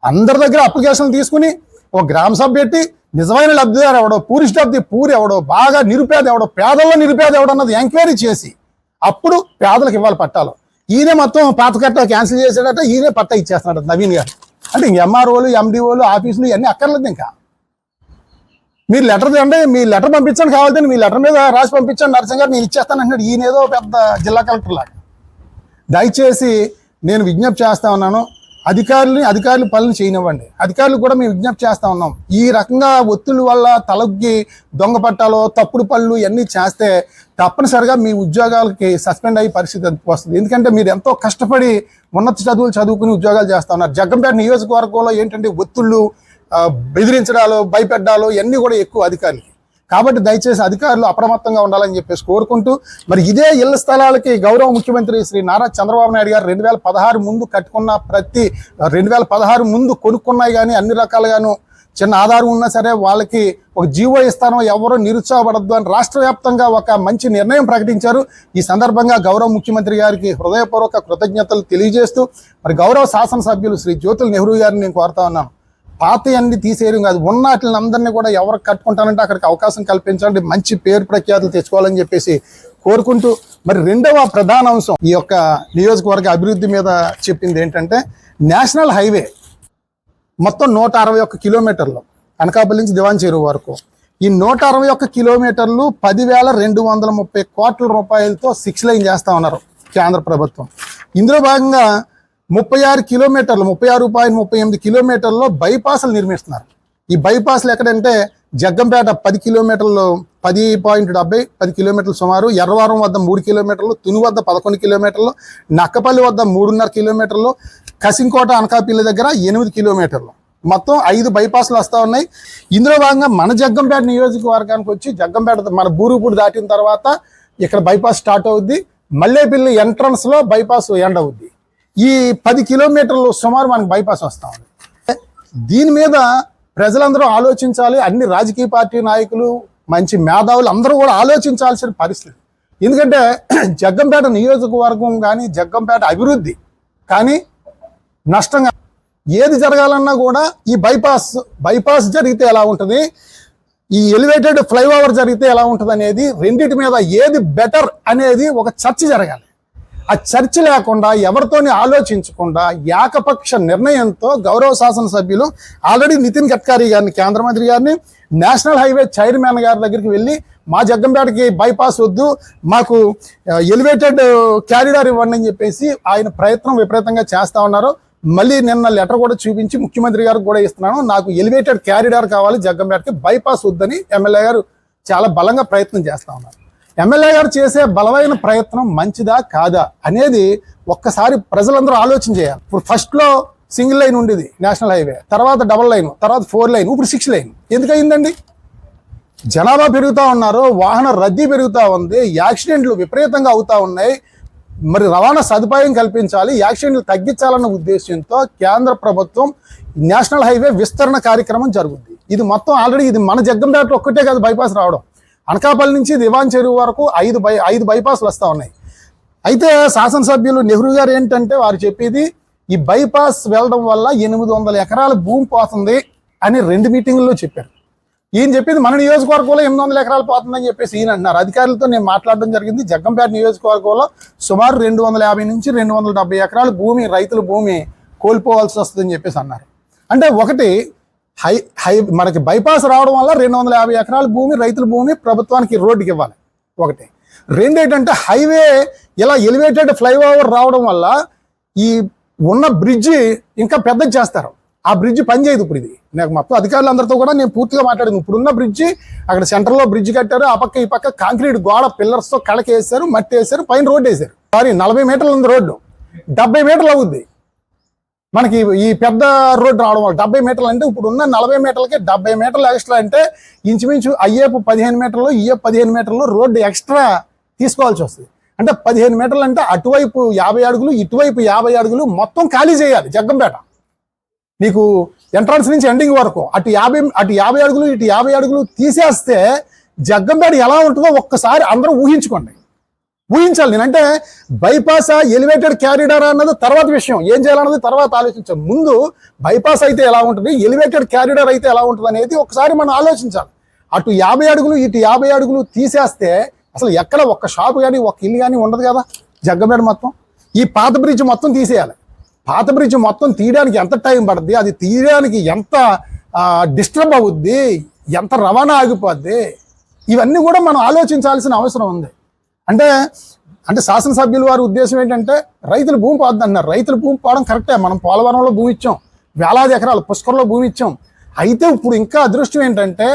అందరి దగ్గర అప్లికేషన్లు తీసుకుని ఒక గ్రామ సభ పెట్టి నిజమైన లబ్ధిదారు ఎవడో, పూరిస్ట్ ఆఫ్ ది పూర్ ఎవడో, బాగా నిరుపేద ఎవడో, పేదల్లో నిరుపేద ఎవడో అన్నది ఎంక్వైరీ చేసి అప్పుడు పేదలకు ఇవ్వాలి పట్టాలు. ఈయనే మొత్తం పాత కట్ట క్యాన్సిల్ చేసాడట, ఈయనే పట్టా ఇచ్చేస్తున్నాడు నవీన్ గారు. అంటే ఎంఆర్ఓలు, ఎండిఓలు, ఆఫీసులు ఇవన్నీ అక్కర్లేదు. ఇంకా మీరు లెటర్ అంటే మీ లెటర్ పంపించండి, కావాలంటే మీ లెటర్ మీద రాసి పంపించండి, నరసింహ గారు నేను ఇచ్చేస్తాను అంటున్నాడు. ఈయనేదో పెద్ద జిల్లా కలెక్టర్ లాగా. దయచేసి నేను విజ్ఞప్తి చేస్తా ఉన్నాను, అధికారులు పనులు చేయనివ్వండి. అధికారులు కూడా మేము విజ్ఞప్తి చేస్తా ఉన్నాం. ఈ రకంగా ఒత్తిడి వల్ల తలొగ్గి దొంగ పట్టాలో తప్పుడు పనులు ఇవన్నీ చేస్తే తప్పనిసరిగా మీ ఉద్యోగాలకి సస్పెండ్ అయ్యే పరిస్థితి వస్తుంది. ఎందుకంటే మీరు ఎంతో కష్టపడి ఉన్నత చదువులు చదువుకుని ఉద్యోగాలు చేస్తూ ఉన్నారు. జగ్గంపేట నియోజకవర్గంలో ఏంటంటే ఒత్తిళ్ళు, బెదిరించడాలు, భయపెట్టాలు ఇవన్నీ కూడా ఎక్కువ అధికారులకి. కాబట్టి దయచేసి అధికారులు అప్రమత్తంగా ఉండాలని చెప్పేసి కోరుకుంటూ, మరి ఇదే ఇళ్ల స్థలాలకి గౌరవ ముఖ్యమంత్రి శ్రీ నారా చంద్రబాబు నాయుడు గారు 2016 ముందు కట్టుకున్న 2016 ముందు కొనుక్కున్నాయి కానీ అన్ని రకాలుగాను చిన్న ఆధారం ఉన్నా సరే వాళ్ళకి ఒక జీవో ఇస్తానో ఎవరో నిరుత్సాహపడద్దు అని రాష్ట్ర వ్యాప్తంగా ఒక మంచి నిర్ణయం ప్రకటించారు. ఈ సందర్భంగా గౌరవ ముఖ్యమంత్రి గారికి హృదయపూర్వక కృతజ్ఞతలు తెలియజేస్తూ, మరి గౌరవ శాసనసభ్యులు శ్రీ జ్యోతుల నెహ్రూ గారిని నేను కోరుతా ఉన్నాను, పాత అన్ని తీసేయడం కాదు, ఉన్న వాటిని అందరినీ కూడా ఎవరికి కట్టుకుంటానంటే అక్కడికి అవకాశం కల్పించాలంటే మంచి పేరు ప్రఖ్యాతులు తెచ్చుకోవాలని చెప్పేసి కోరుకుంటూ, మరి రెండవ ప్రధాన అంశం ఈ యొక్క నియోజకవర్గ అభివృద్ధి మీద చెప్పింది ఏంటంటే నేషనల్ హైవే మొత్తం 161 కిలోమీటర్లు అనకాపల్లి నుంచి దివాన్ చెరువు వరకు. ఈ 161 కిలోమీటర్లు 10,230 కోట్ల రూపాయలతో 6 లైన్ చేస్తా ఉన్నారు కేంద్ర ప్రభుత్వం. ఇందులో భాగంగా 36 కిలోమీటర్లు 36.38 కిలోమీటర్లో బైపాసులు నిర్మిస్తున్నారు. ఈ బైపాసులు ఎక్కడంటే జగ్గంపేట 10 కిలోమీటర్లు 10 కిలోమీటర్లు సుమారు, ఎర్రవరం వద్ద 3 కిలోమీటర్లు, తుని వద్ద 11 కిలోమీటర్లు, నక్కపల్లి వద్ద 3.5 కిలోమీటర్లు, కసింకోట అనకాపల్లి దగ్గర 8 కిలోమీటర్లు, మొత్తం 5 బైపాసులు వస్తూ ఉన్నాయి. ఇందులో భాగంగా మన జగ్గంపేట నియోజకవర్గానికి వచ్చి జగ్గంపేట మన బూరుగుపూడి దాటిన తర్వాత ఇక్కడ బైపాస్ స్టార్ట్ అవుద్ది. మల్లేపల్లి ఎంట్రన్స్లో బైపాస్ ఎండ్ అవుద్ది. ఈ 10 కిలోమీటర్లు సుమారు మనకు బైపాస్ వస్తూ ఉంది. దీని మీద ప్రజలందరూ ఆలోచించాలి. అన్ని రాజకీయ పార్టీ నాయకులు, మంచి మేధావులు అందరూ కూడా ఆలోచించాల్సిన పరిస్థితి. ఎందుకంటే జగ్గంపేట నియోజకవర్గం కానీ జగ్గంపేట అభివృద్ధి కానీ నష్టంగా ఏది జరగాలన్నా కూడా ఈ బైపాస్ జరిగితే ఎలా ఉంటుంది, ఈ ఎలివేటెడ్ ఫ్లైఓవర్ జరిగితే ఎలా ఉంటుంది అనేది రెండింటి మీద ఏది బెటర్ అనేది ఒక చర్చ జరగాలి. ఆ చర్చ లేకుండా ఎవరితోని ఆలోచించకుండా ఏకపక్ష నిర్ణయంతో గౌరవ శాసనసభ్యులు ఆల్రెడీ నితిన్ గడ్కరీ గారిని, కేంద్ర మంత్రి గారిని, నేషనల్ హైవే చైర్మన్ గారి దగ్గరికి వెళ్ళి మా జగ్గంపేటకి బైపాస్ వద్దు, మాకు ఎలివేటెడ్ క్యారిడార్ ఇవ్వండి అని చెప్పేసి ఆయన ప్రయత్నం విపరీతంగా చేస్తూ ఉన్నారు. మళ్ళీ నిన్న లెటర్ కూడా చూపించి ముఖ్యమంత్రి గారికి కూడా ఇస్తున్నాను, నాకు ఎలివేటెడ్ క్యారిడార్ కావాలి, జగ్గంపేటకి బైపాస్ వద్దని ఎమ్మెల్యే గారు చాలా బలంగా ప్రయత్నం చేస్తూ ఉన్నారు. ఎమ్మెల్యే గారు చేసే బలమైన ప్రయత్నం మంచిదా కాదా అనేది ఒక్కసారి ప్రజలందరూ ఆలోచన చేయాలి. ఇప్పుడు ఫస్ట్లో సింగిల్ లైన్ ఉండేది నేషనల్ హైవే, తర్వాత డబల్ లైన్, తర్వాత 4 లైన్, ఇప్పుడు 6 లైన్. ఎందుకు అయిందండి? జనాభా పెరుగుతూ ఉన్నారు, వాహన రద్దీ పెరుగుతూ ఉంది, యాక్సిడెంట్లు విపరీతంగా అవుతూ ఉన్నాయి. మరి రవాణా సదుపాయం కల్పించాలి, యాక్సిడెంట్లు తగ్గించాలన్న ఉద్దేశంతో కేంద్ర ప్రభుత్వం నేషనల్ హైవే విస్తరణ కార్యక్రమం జరుగుద్ది. ఇది మొత్తం ఆల్రెడీ ఇది మన జగ్గంపేట ఒక్కటే కాదు బైపాస్ రావడం, అనకాపల్లి నుంచి దివాన్ చెరువు వరకు 5 బైపాస్లు వస్తూ ఉన్నాయి. అయితే శాసనసభ్యులు నెహ్రూ గారు ఏంటంటే వారు చెప్పేది ఈ బైపాస్ వెళ్ళడం వల్ల 800 ఎకరాల భూమి పోతుంది అని 2 మీటింగుల్లో చెప్పారు. ఈయన చెప్పింది మన నియోజకవర్గంలో 800 ఎకరాలు పోతుందని చెప్పేసి ఈయన అంటున్నారు. అధికారులతో నేను మాట్లాడడం జరిగింది. జగ్గంపేట నియోజకవర్గంలో సుమారు 250 నుంచి 270 ఎకరాల భూమి, రైతుల భూమి కోల్పోవాల్సి వస్తుందని చెప్పేసి అన్నారు. అంటే ఒకటి మనకి బైపాస్ రావడం వల్ల 250 ఎకరాల భూమి, రైతుల భూమి ప్రభుత్వానికి రోడ్డుకి ఇవ్వాలి ఒకటి. రెండేంటంటే హైవే ఇలా ఎలివేటెడ్ ఫ్లైఓవర్ రావడం వల్ల ఈ ఉన్న బ్రిడ్జి ఇంకా పెద్దది చేస్తారు. ఆ బ్రిడ్జి పనిచేయదు. ఇప్పుడు ఇది నాకు మొత్తం అధికారులందరితో కూడా నేను పూర్తిగా మాట్లాడింది. ఇప్పుడున్న బ్రిడ్జి అక్కడ సెంటర్లో బ్రిడ్జి కట్టారు, ఆ పక్క ఈ పక్క కాంక్రీట్ గోడ పిల్లర్స్తో కళకి వేసారు, మట్టి వేసారు, పైన రోడ్డు వేసారు. 40 మీటర్లు ఉంది రోడ్డు, 70 మీటర్లు అవుద్ది మనకి ఈ పెద్ద రోడ్డు రావడం వల్ల. 70 మీటర్లు అంటే ఇప్పుడు ఉన్న 40 మీటర్లకి 70 మీటర్లు ఎక్స్ట్రా అంటే ఇంచుమించు అయ్యేపు 15 మీటర్లు, ఇయ్యేపు 15 మీటర్లు రోడ్డు ఎక్స్ట్రా తీసుకోవాల్సి వస్తుంది. అంటే 15 మీటర్లు అంటే అటువైపు 50 అడుగులు, ఇటువైపు 50 అడుగులు మొత్తం ఖాళీ చేయాలి జగ్గంపేట. నీకు ఎంట్రన్స్ నుంచి ఎండింగ్ వరకు అటు 50 అడుగులు, ఇటు 50 అడుగులు తీసేస్తే జగ్గంపేట ఎలా ఉంటుందో ఒక్కసారి అందరూ ఊహించాలి. నేనంటే బైపాస్ ఎలివేటెడ్ క్యారిడార్ అన్నది తర్వాత విషయం, ఏం చేయాలన్నది తర్వాత ఆలోచించాలి. ముందు బైపాస్ అయితే ఎలా ఉంటుంది, ఎలివేటెడ్ క్యారిడార్ అయితే ఎలా ఉంటుంది అనేది ఒకసారి మనం ఆలోచించాలి. అటు 50 అడుగులు, ఇటు 50 అడుగులు తీసేస్తే అసలు ఎక్కడ ఒక్క షాపు కానీ ఒక్క ఇల్లు కానీ ఉండదు కదా జగ్గంపేట మొత్తం. ఈ పాత బ్రిడ్జ్ మొత్తం తీసేయాలి. పాత బ్రిడ్జ్ మొత్తం తీయడానికి ఎంత టైం పడుతుంది, అది తీయడానికి ఎంత డిస్టర్బ్ అవుద్ది, ఎంత రవాణా ఆగిపోద్ది, ఇవన్నీ కూడా మనం ఆలోచించాల్సిన అవసరం ఉంది. అంటే అంటే శాసనసభ్యుల వారి ఉద్దేశం ఏంటంటే రైతుల భూమి పోద్ది అంటున్నారు. రైతుల భూమి పోవడం కరెక్టే, మనం పోలవరంలో భూమి ఇచ్చాం, వేలాది ఎకరాలు పుష్కరంలో భూమి ఇచ్చాం. అయితే ఇప్పుడు ఇంకా అదృష్టం ఏంటంటే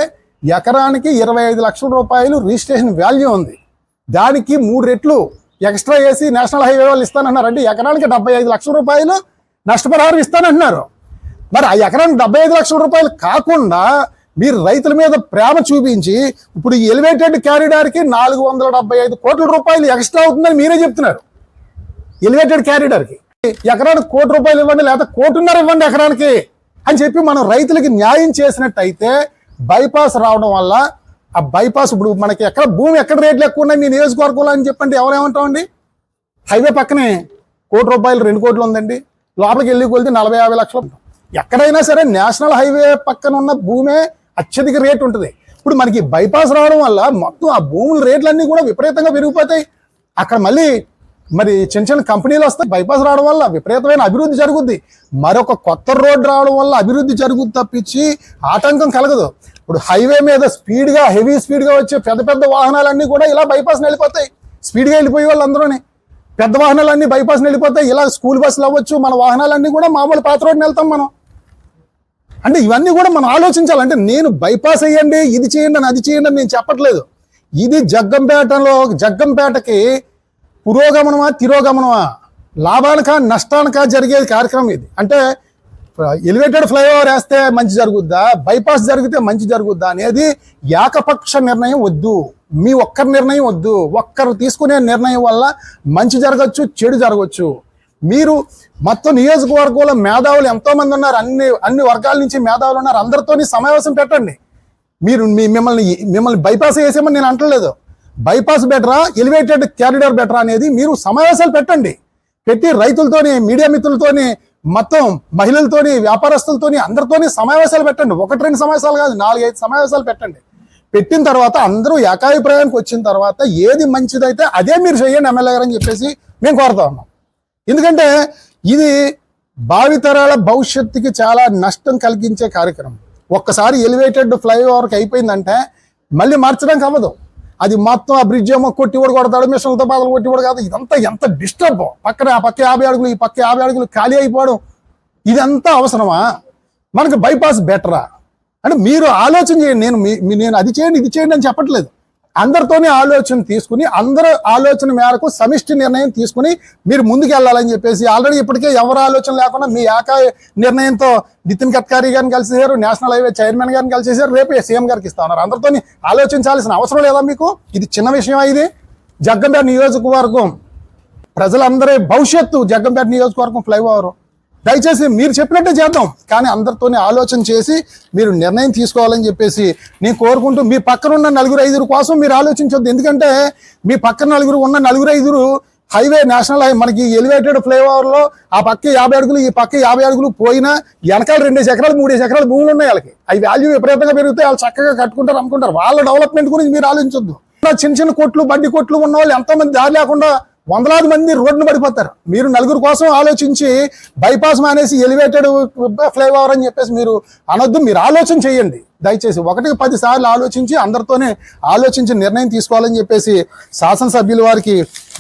ఎకరానికి 25 లక్షల రూపాయలు రిజిస్ట్రేషన్ వాల్యూ ఉంది. దానికి 3 రెట్లు ఎక్స్ట్రా వేసి నేషనల్ హైవే వాళ్ళు ఇస్తానంటున్నారు. అంటే ఎకరానికి 75 లక్షల రూపాయలు నష్టపరిహారం ఇస్తానంటున్నారు. మరి ఆ ఎకరానికి 75 లక్షల రూపాయలు కాకుండా మీరు రైతుల మీద ప్రేమ చూపించి ఇప్పుడు ఈ ఎలివేటెడ్ క్యారిడార్కి 475 కోట్ల రూపాయలు ఎక్స్ట్రా అవుతుందని మీరే చెప్తున్నారు. ఎలివేటెడ్ క్యారిడార్కి ఎకరానికి 1 కోటి రూపాయలు ఇవ్వండి, లేదా 1.5 కోటి ఇవ్వండి ఎకరానికి అని చెప్పి మనం రైతులకి న్యాయం చేసినట్టయితే బైపాస్ రావడం వల్ల ఆ బైపాస్ ఇప్పుడు మనకి ఎక్కడ భూమి ఎక్కడ రేట్లు ఎక్కువ ఉన్నాయి మీ నియోజకవర్గంలో అని చెప్పండి ఎవరేమంటామండి. హైవే పక్కనే 1 కోటి రూపాయలు 2 కోట్లు ఉందండి, లోపలికి వెళ్ళి కొలితే 40-50 లక్షలు. ఎక్కడైనా సరే నేషనల్ హైవే పక్కన ఉన్న భూమే అత్యధిక రేటు ఉంటుంది. ఇప్పుడు మనకి బైపాస్ రావడం వల్ల మొత్తం ఆ భూముల రేట్లన్నీ కూడా విపరీతంగా పెరిగిపోతాయి. అక్కడ మళ్ళీ మరి చిన్న చిన్న కంపెనీలు వస్తాయి. బైపాస్ రావడం వల్ల విపరీతమైన అభివృద్ధి జరుగుద్ది. మరొక కొత్త రోడ్డు రావడం వల్ల అభివృద్ధి జరుగుద్ది తప్పించి ఆటంకం కలగదు. ఇప్పుడు హైవే మీద స్పీడ్గా హెవీ స్పీడ్గా వచ్చే పెద్ద పెద్ద వాహనాలన్నీ కూడా ఇలా బైపాస్ వెళ్ళిపోతాయి. స్పీడ్గా వెళ్ళిపోయే వాళ్ళందరూనే పెద్ద వాహనాలన్నీ బైపాస్ వెళ్ళిపోతాయి. ఇలా స్కూల్ బస్సులు అవ్వచ్చు, మన వాహనాలన్నీ కూడా మామూలు పాత రోడ్డుని వెళ్తాం మనం. అంటే ఇవన్నీ కూడా మనం ఆలోచించాలి. అంటే నేను బైపాస్ అయ్యండి, ఇది చేయండి అని, అది చేయండి అని నేను చెప్పట్లేదు. ఇది జగ్గంపేటకి పురోగమనమా తిరోగమనమా, లాభానికా నష్టానికా జరిగే కార్యక్రమం ఇది. అంటే ఎలివేటెడ్ ఫ్లైఓవర్ వేస్తే మంచి జరుగుద్దా, బైపాస్ జరిగితే మంచి జరుగుద్దా అనేది ఏకపక్ష నిర్ణయం వద్దు. మీ ఒక్కరి నిర్ణయం వద్దు. ఒక్కరు తీసుకునే నిర్ణయం వల్ల మంచి జరగచ్చు, చెడు జరగచ్చు. మీరు మొత్తం నియోజకవర్గంలో మేధావులు ఎంతోమంది ఉన్నారు, అన్ని వర్గాల నుంచి మేధావులు ఉన్నారు. అందరితోని సమావేశం పెట్టండి. మీరు మిమ్మల్ని బైపాస్ వేసేమని నేను అంటలేదు. బైపాస్ బెటరా, ఎలివేటెడ్ క్యారిడార్ బెటరా అనేది మీరు సమావేశాలు పెట్టండి. పెట్టి రైతులతోని, మీడియా మిత్రులతోని, మొత్తం మహిళలతోని, వ్యాపారస్తులతోని అందరితోని సమావేశాలు పెట్టండి. 1-2 సమావేశాలు కాదు, 4-5 సమావేశాలు పెట్టండి. పెట్టిన తర్వాత అందరూ ఏకాభిప్రాయానికి వచ్చిన తర్వాత ఏది మంచిదైతే అదే మీరు చేయండి ఎమ్మెల్యే గారు అని చెప్పేసి మేము కోరుతా ఉన్నాం. ఎందుకంటే ఇది భావితరాల భవిష్యత్తుకి చాలా నష్టం కలిగించే కార్యక్రమం. ఒక్కసారి ఎలివేటెడ్ ఫ్లైఓవర్కి అయిపోయిందంటే మళ్ళీ మార్చడానికి అవ్వదు. అది మొత్తం ఆ బ్రిడ్జ్ ఏమో కొట్టివాడు కొడతాడు, మిషన్లతో బాధలు కొట్టివాడు కాదు. ఇదంతా ఎంత డిస్టర్బ్. పక్కన ఆ పక్క 50 అడుగులు, ఈ పక్క 50 అడుగులు ఖాళీ అయిపోవడం, ఇదంతా అవసరమా? మనకు బైపాస్ బెటరా అంటే మీరు ఆలోచన చేయండి. నేను అది చేయండి, ఇది చేయండి అని చెప్పట్లేదు. అందరితోనే ఆలోచన తీసుకుని, అందరూ ఆలోచన మేరకు సమిష్టి నిర్ణయం తీసుకుని మీరు ముందుకు వెళ్ళాలని చెప్పేసి ఆల్రెడీ ఇప్పటికే ఎవరు ఆలోచన లేకుండా మీ నిర్ణయంతో నితిన్ గడ్కరీ గారిని కలిసేసారు, నేషనల్ హైవే చైర్మన్ గారిని కలిసేసారు, రేపు సీఎం గారికి ఇస్తా ఉన్నారు. అందరితో ఆలోచించాల్సిన అవసరం లేదా మీకు? ఇది చిన్న విషయం. ఇది జగ్గంపేట నియోజకవర్గం ప్రజలందరి భవిష్యత్తు. జగ్గంపేట నియోజకవర్గం ఫ్లైఓవర్ దయచేసి మీరు చెప్పినట్టే చేద్దాం, కానీ అందరితోనే ఆలోచన చేసి మీరు నిర్ణయం తీసుకోవాలని చెప్పేసి నేను కోరుకుంటూ, మీ పక్కన ఉన్న 4-5 కోసం మీరు ఆలోచించొద్దు. ఎందుకంటే మీ పక్కన ఉన్న 4-5 హైవే నేషనల్ హైవే మనకి ఎలివేటెడ్ ఫ్లైఓవర్లో ఆ పక్క 50 అడుగులు, ఈ పక్క 50 అడుగులు పోయినా వెనకాల 2 ఎకరాలు 3 ఎకరాలు భూములు ఉన్నాయి వాళ్ళకి. అవి వాల్యూ విపరీతంగా పెరుగుతాయి. వాళ్ళు చక్కగా కట్టుకుంటారు, అమ్ముకుంటారు. వాళ్ళ డెవలప్మెంట్ గురించి మీరు ఆలోచించొద్దు. చిన్న చిన్న కొట్లు, బడ్డీ కొట్లు ఉన్న వాళ్ళు ఎంతోమంది దారి లేకుండా వందలాది మంది రోడ్డును పడిపోతారు. మీరు 4 కోసం ఆలోచించి బైపాస్ మానేసి ఎలివేటెడ్ ఫ్లైఓవర్ అని చెప్పేసి మీరు అనొద్దు. మీరు ఆలోచన చేయండి దయచేసి. 1-10 సార్లు ఆలోచించి అందరితోనే ఆలోచించి నిర్ణయం తీసుకోవాలని చెప్పేసి శాసనసభ్యుల వారికి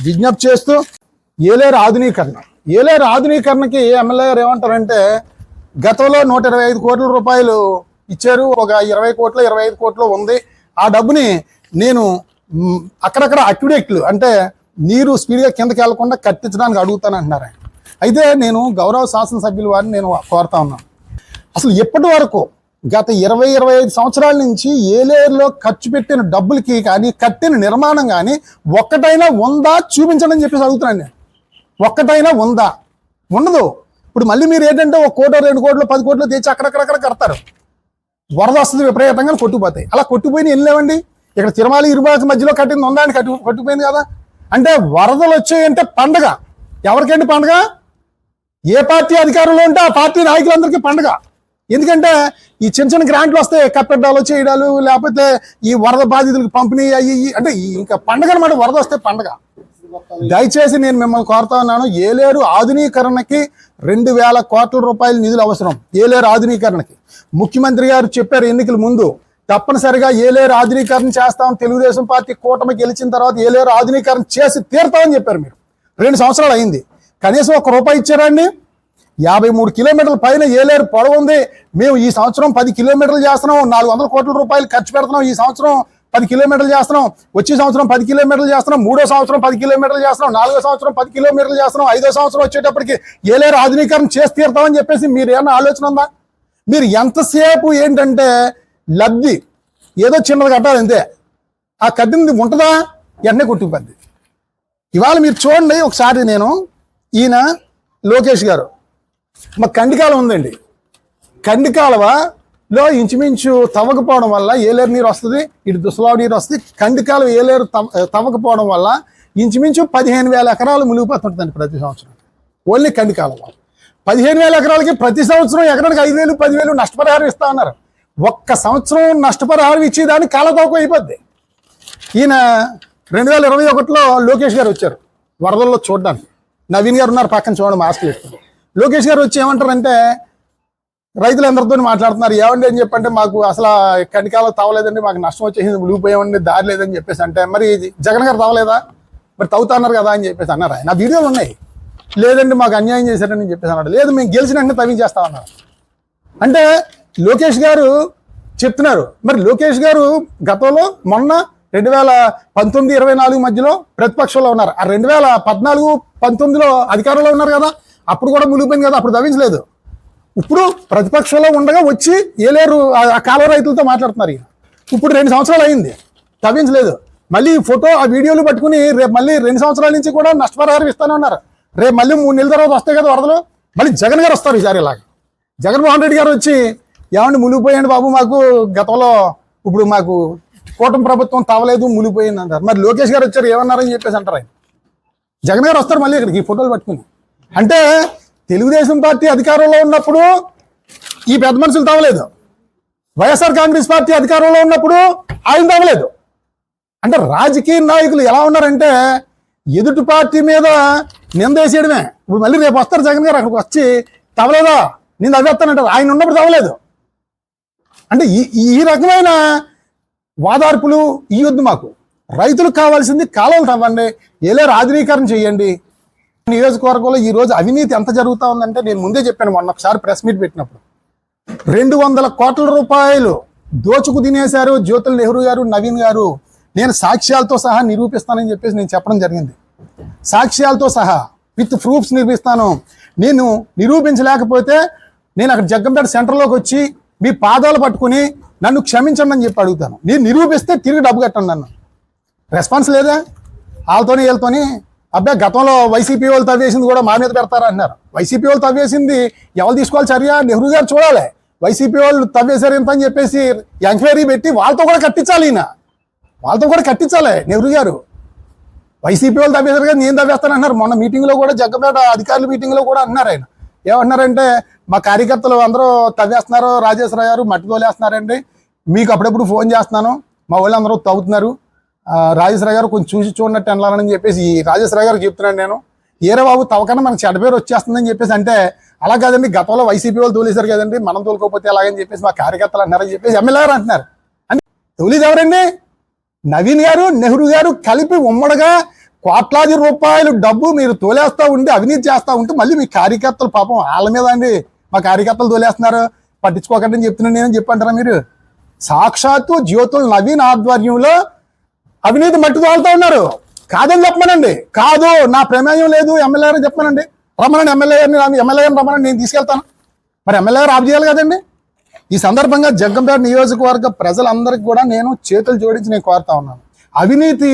విజ్ఞప్తి చేస్తూ, ఏలేరు ఆధునీకరణకి ఎమ్మెల్యే గారు ఏమంటారంటే, గతంలో 125 కోట్ల రూపాయలు ఇచ్చారు, ఒక 20 కోట్లు 25 కోట్లు ఉంది. ఆ డబ్బుని నేను అక్కడక్కడ అక్విడెక్ట్లు అంటే నీరు స్పీడ్గా కిందకి వెళ్లకుండా కట్టించడానికి అడుగుతానంటున్నారు ఆయన. అయితే నేను గౌరవ శాసనసభ్యుల వారిని నేను కోరుతా ఉన్నాను, అసలు ఎప్పటి వరకు గత 20-25 సంవత్సరాల నుంచి ఏలేరులో ఖర్చు పెట్టిన డబ్బులకి కానీ, కట్టిన నిర్మాణం కానీ ఒక్కటైనా ఉందా చూపించండి చెప్పేసి అడుగుతున్నాను నేను. ఒక్కటైనా ఉందా? ఉండదు. ఇప్పుడు మళ్ళీ మీరు ఏంటంటే 1 కోటో 2 కోట్లు 10 కోట్లు తెచ్చి అక్కడక్కడ కడతారు. వరద వస్తుంది, విపరీతంగా కొట్టుకుపోతాయి. అలా కొట్టుకుపోయిన ఏం లేవండి. ఇక్కడ తిరుమల ఇరుబాకి మధ్యలో కట్టింది ఉందా అని కొట్టుకుపోయింది కదా. అంటే వరదలు వచ్చాయంటే పండగ. ఎవరికేంటి పండగ? ఏ పార్టీ అధికారంలో ఉంటే ఆ పార్టీ నాయకులందరికీ పండగ. ఎందుకంటే ఈ చిన్న గ్రాంట్లు వస్తాయి, కప్పెట్టాలు చేయడాలు, లేకపోతే ఈ వరద బాధితులకు పంపిణీ అయ్యి, అంటే ఇంకా పండగ అనమాట. వరద వస్తే పండగ. దయచేసి నేను మిమ్మల్ని కోరుతా ఉన్నాను, ఏలేరు ఆధునీకరణకి 2000 కోట్ల రూపాయల నిధులు అవసరం. ఏలేరు ఆధునీకరణకి ముఖ్యమంత్రి గారు చెప్పారు ఎన్నికల ముందు, తప్పనిసరిగా ఏలేరు ఆధునీకరణ చేస్తామని తెలుగుదేశం పార్టీ కూటమి గెలిచిన తర్వాత ఏలేరు ఆధునీకరణ చేసి తీరుతామని చెప్పారు మీరు. 2 సంవత్సరాలు అయింది, కనీసం ₹1 ఇచ్చారండి? 53 కిలోమీటర్ల పైన ఏలేరు పొడవు ఉంది. మేము ఈ సంవత్సరం 10 కిలోమీటర్లు చేస్తున్నాం, 400 కోట్ల రూపాయలు ఖర్చు పెడుతున్నాం. ఈ సంవత్సరం 10 కిలోమీటర్లు చేస్తున్నాం, వచ్చే సంవత్సరం 10 కిలోమీటర్లు చేస్తున్నాం, 3వ సంవత్సరం 10 కిలోమీటర్లు చేస్తున్నాం, 4వ సంవత్సరం 10 కిలోమీటర్లు చేస్తున్నాం, 5వ సంవత్సరం వచ్చేటప్పటికి ఏలేరు ఆధునీకరణ చేసి తీరుతామని చెప్పేసి మీరు ఏమన్నా ఆలోచన ఉందా? మీరు ఎంతసేపు ఏంటంటే లబ్ధి ఏదో చిన్నది కట్టాలి అంతే, ఆ కట్టింది ఉంటుందా? వెంటనే కొట్టుకుపోద్ది. ఇవాళ మీరు చూడండి ఒకసారి, నేను ఈయన లోకేష్ గారు మా కండికాలం ఉందండి, కండికాలవలో ఇంచుమించు తవ్వకపోవడం వల్ల ఏలేరు నీరు వస్తుంది, ఇటు దుసలావు నీరు వస్తుంది. కండికాలం ఏలేరు తవ్వకపోవడం వల్ల ఇంచుమించు 15,000 ఎకరాలు మునిగిపోతుంటుందండి ప్రతి సంవత్సరం. ఓన్లీ కండికాలం 15,000 ఎకరాలకి ప్రతి సంవత్సరం ఎకరానికి 5,000, 10,000 నష్టపరిహారం ఇస్తా ఉన్నారు. ఒక్క సంవత్సరం నష్టపరిహారం ఇచ్చేదానికి కాలతోకం అయిపోద్ది. ఈయన 2021లో లోకేష్ గారు వచ్చారు వరదల్లో చూడడానికి. నవీన్ గారు ఉన్నారు పక్కన, చూడండి మాస్క్ పెట్టుకుని. లోకేష్ గారు వచ్చి ఏమంటారంటే రైతులందరితో మాట్లాడుతున్నారు. ఏమండి అని చెప్పంటే, మాకు అసలు కండికాలం తవ్వలేదండి, మాకు నష్టం వచ్చేసింది, మునిగిపోయామండి, దారి లేదని చెప్పేసి అంటే, మరి జగన్ గారు తవ్వలేదా, మరి తవ్వుతున్నారు కదా అని చెప్పేసి అన్నారు. ఆయన వీడియోలు ఉన్నాయి. లేదండి మాకు అన్యాయం చేశారని చెప్పేసి అన్నాడు. లేదు మేము గెలిచిన వెంటనే తవ్వించేస్తామన్నారు. అంటే లోకేష్ గారు చెప్తున్నారు. మరి లోకేష్ గారు గతంలో మొన్న 2019, 24 మధ్యలో ప్రతిపక్షంలో ఉన్నారు. ఆ 2014, 19లో అధికారంలో ఉన్నారు కదా, అప్పుడు కూడా మునిగిపోయింది కదా, అప్పుడు తవ్వించలేదు. ఇప్పుడు ప్రతిపక్షంలో ఉండగా వచ్చి ఏలేరు ఆ కాలువ రైతులతో మాట్లాడుతున్నారు. ఇప్పుడు 2 సంవత్సరాలు అయింది, తవ్వించలేదు. మళ్ళీ ఫోటో ఆ వీడియోలు పట్టుకుని రేపు మళ్ళీ 2 సంవత్సరాల నుంచి కూడా నష్టపరిహారం ఇస్తానే ఉన్నారు. రేపు మళ్ళీ 3 నెలల తర్వాత వస్తాయి కదా వరదలు, మళ్ళీ జగన్ గారు వస్తారు ఈసారి. ఇలాగ జగన్మోహన్ రెడ్డి గారు వచ్చి ఏమండి మునిగిపోయండి బాబు, మాకు గతంలో ఇప్పుడు మాకు కూటమి ప్రభుత్వం తవ్వలేదు, మునిగిపోయింది అంటారు. మరి లోకేష్ గారు వచ్చారు ఏమన్నారని చెప్పేసి అంటారు. ఆయన జగన్ గారు వస్తారు మళ్ళీ ఇక్కడికి ఈ ఫోటోలు పట్టుకుని. అంటే తెలుగుదేశం పార్టీ అధికారంలో ఉన్నప్పుడు ఈ పెద్ద మనుషులు తవ్వలేదు, వైఎస్ఆర్ కాంగ్రెస్ పార్టీ అధికారంలో ఉన్నప్పుడు ఆయన తవ్వలేదు. అంటే రాజకీయ నాయకులు ఎలా ఉన్నారంటే ఎదుటి పార్టీ మీద నిందేసేయడమే. ఇప్పుడు మళ్ళీ రేపు వస్తారు జగన్ గారు, అక్కడికి వచ్చి తవ్వలేదా నేను తవ్వేస్తానంటారు. ఆయన ఉన్నప్పుడు తవ్వలేదు. అంటే ఈ రకమైన వాదార్పులు ఈ వద్దు మాకు. రైతులకు కావాల్సింది కాలువలు తవ్వండి, ఏలేరు ఆధునీకరణ చేయండి. నియోజకవర్గంలో ఈ రోజు అవినీతి ఎంత జరుగుతూ ఉందంటే, నేను ముందే చెప్పాను మొన్న ఒకసారి ప్రెస్ మీట్ పెట్టినప్పుడు, 200 కోట్ల రూపాయలు దోచుకు తినేశారు జ్యోతుల నెహ్రూ గారు, నవీన్ గారు. నేను సాక్ష్యాలతో సహా నిరూపిస్తానని చెప్పేసి నేను చెప్పడం జరిగింది. సాక్ష్యాలతో సహా విత్ ప్రూఫ్స్ నిరూపిస్తాను. నేను నిరూపించలేకపోతే నేను అక్కడ జగ్గంపేట సెంటర్లోకి వచ్చి మీ పాదాలు పట్టుకుని నన్ను క్షమించండి అని చెప్పి అడుగుతాను. నేను నిరూపిస్తే తిరిగి డబ్బు కట్టండి. నన్ను రెస్పాన్స్ లేదా? వాళ్ళతోని వీళ్ళతోని అబ్బాయి గతంలో వైసీపీ వాళ్ళు తవ్వేసింది కూడా మా మీద పెడతారా అన్నారు. వైసీపీ వాళ్ళు తవ్వేసింది ఎవరు తీసుకోవాలి చర్య? నెహ్రూ గారు చూడాలి. వైసీపీ వాళ్ళు తవ్వేశారు ఎంత అని చెప్పేసి ఎంక్వైరీ పెట్టి వాళ్ళతో కూడా కట్టించాలి. వాళ్ళతో కూడా కట్టించాలి నెహ్రూ గారు. వైసీపీ వాళ్ళు తవ్వేశారు కదా, నేను తవ్వేస్తానన్నారు. మొన్న మీటింగ్లో కూడా జగ్గపేట అధికారుల మీటింగ్లో కూడా అన్నారు. ఆయన ఏమన్నారంటే, మా కార్యకర్తలు అందరూ తవ్వేస్తున్నారు, రాజేశ్వర గారు మట్టి తోలేస్తున్నారండి, మీకు అప్పుడప్పుడు ఫోన్ చేస్తున్నాను, మా వాళ్ళు అందరూ తవ్వుతున్నారు, రాజేశ్వర గారు కొంచెం చూసి చూడనట్టు వెళ్ళాలని చెప్పేసి ఈ రాజేశ్వర గారు చెప్తున్నాను. నేను ఏరే బాబు తవ్వకన్నా మనకు చెడ్డ పేరు వచ్చేస్తుందని చెప్పేసి అంటే, అలా కాదండి గతంలో వైసీపీ వాళ్ళు తోలేశారు కదండి, మనం తోలుకోకపోతే ఎలాగని చెప్పేసి మా కార్యకర్తలు అన్నారని చెప్పేసి ఎమ్మెల్యే గారు అంటున్నారు. అంటే తొలిది ఎవరండి? నవీన్ గారు, నెహ్రూ గారు కలిపి ఉమ్మడిగా కోట్లాది రూపాయలు డబ్బు మీరు తోలేస్తూ ఉండి అవినీతి చేస్తూ ఉంటే మళ్ళీ మీ కార్యకర్తలు పాపం వాళ్ళ మీద అండి, మా కార్యకర్తలు తోలేస్తున్నారు పట్టించుకోకండి అని చెప్తున్నాను నేనని చెప్పంటారా మీరు? సాక్షాత్తు జ్యోతుల నవీన్ ఆధ్వర్యంలో అవినీతి మట్టి తోలుతూ ఉన్నారు. కాదని చెప్పమనండి. కాదు నా ప్రమేయం లేదు ఎమ్మెల్యే గారు చెప్పమనండి, రమ్మనండి ఎమ్మెల్యే గారిని రమ్మనండి, నేను తీసుకెళ్తాను. మరి ఎమ్మెల్యే గారు ఆఫ్ చేయాలి కదండి. ఈ సందర్భంగా జగ్గంపేట నియోజకవర్గ ప్రజలందరికీ కూడా నేను చేతులు జోడించి నేను కోరుతా ఉన్నాను, అవినీతి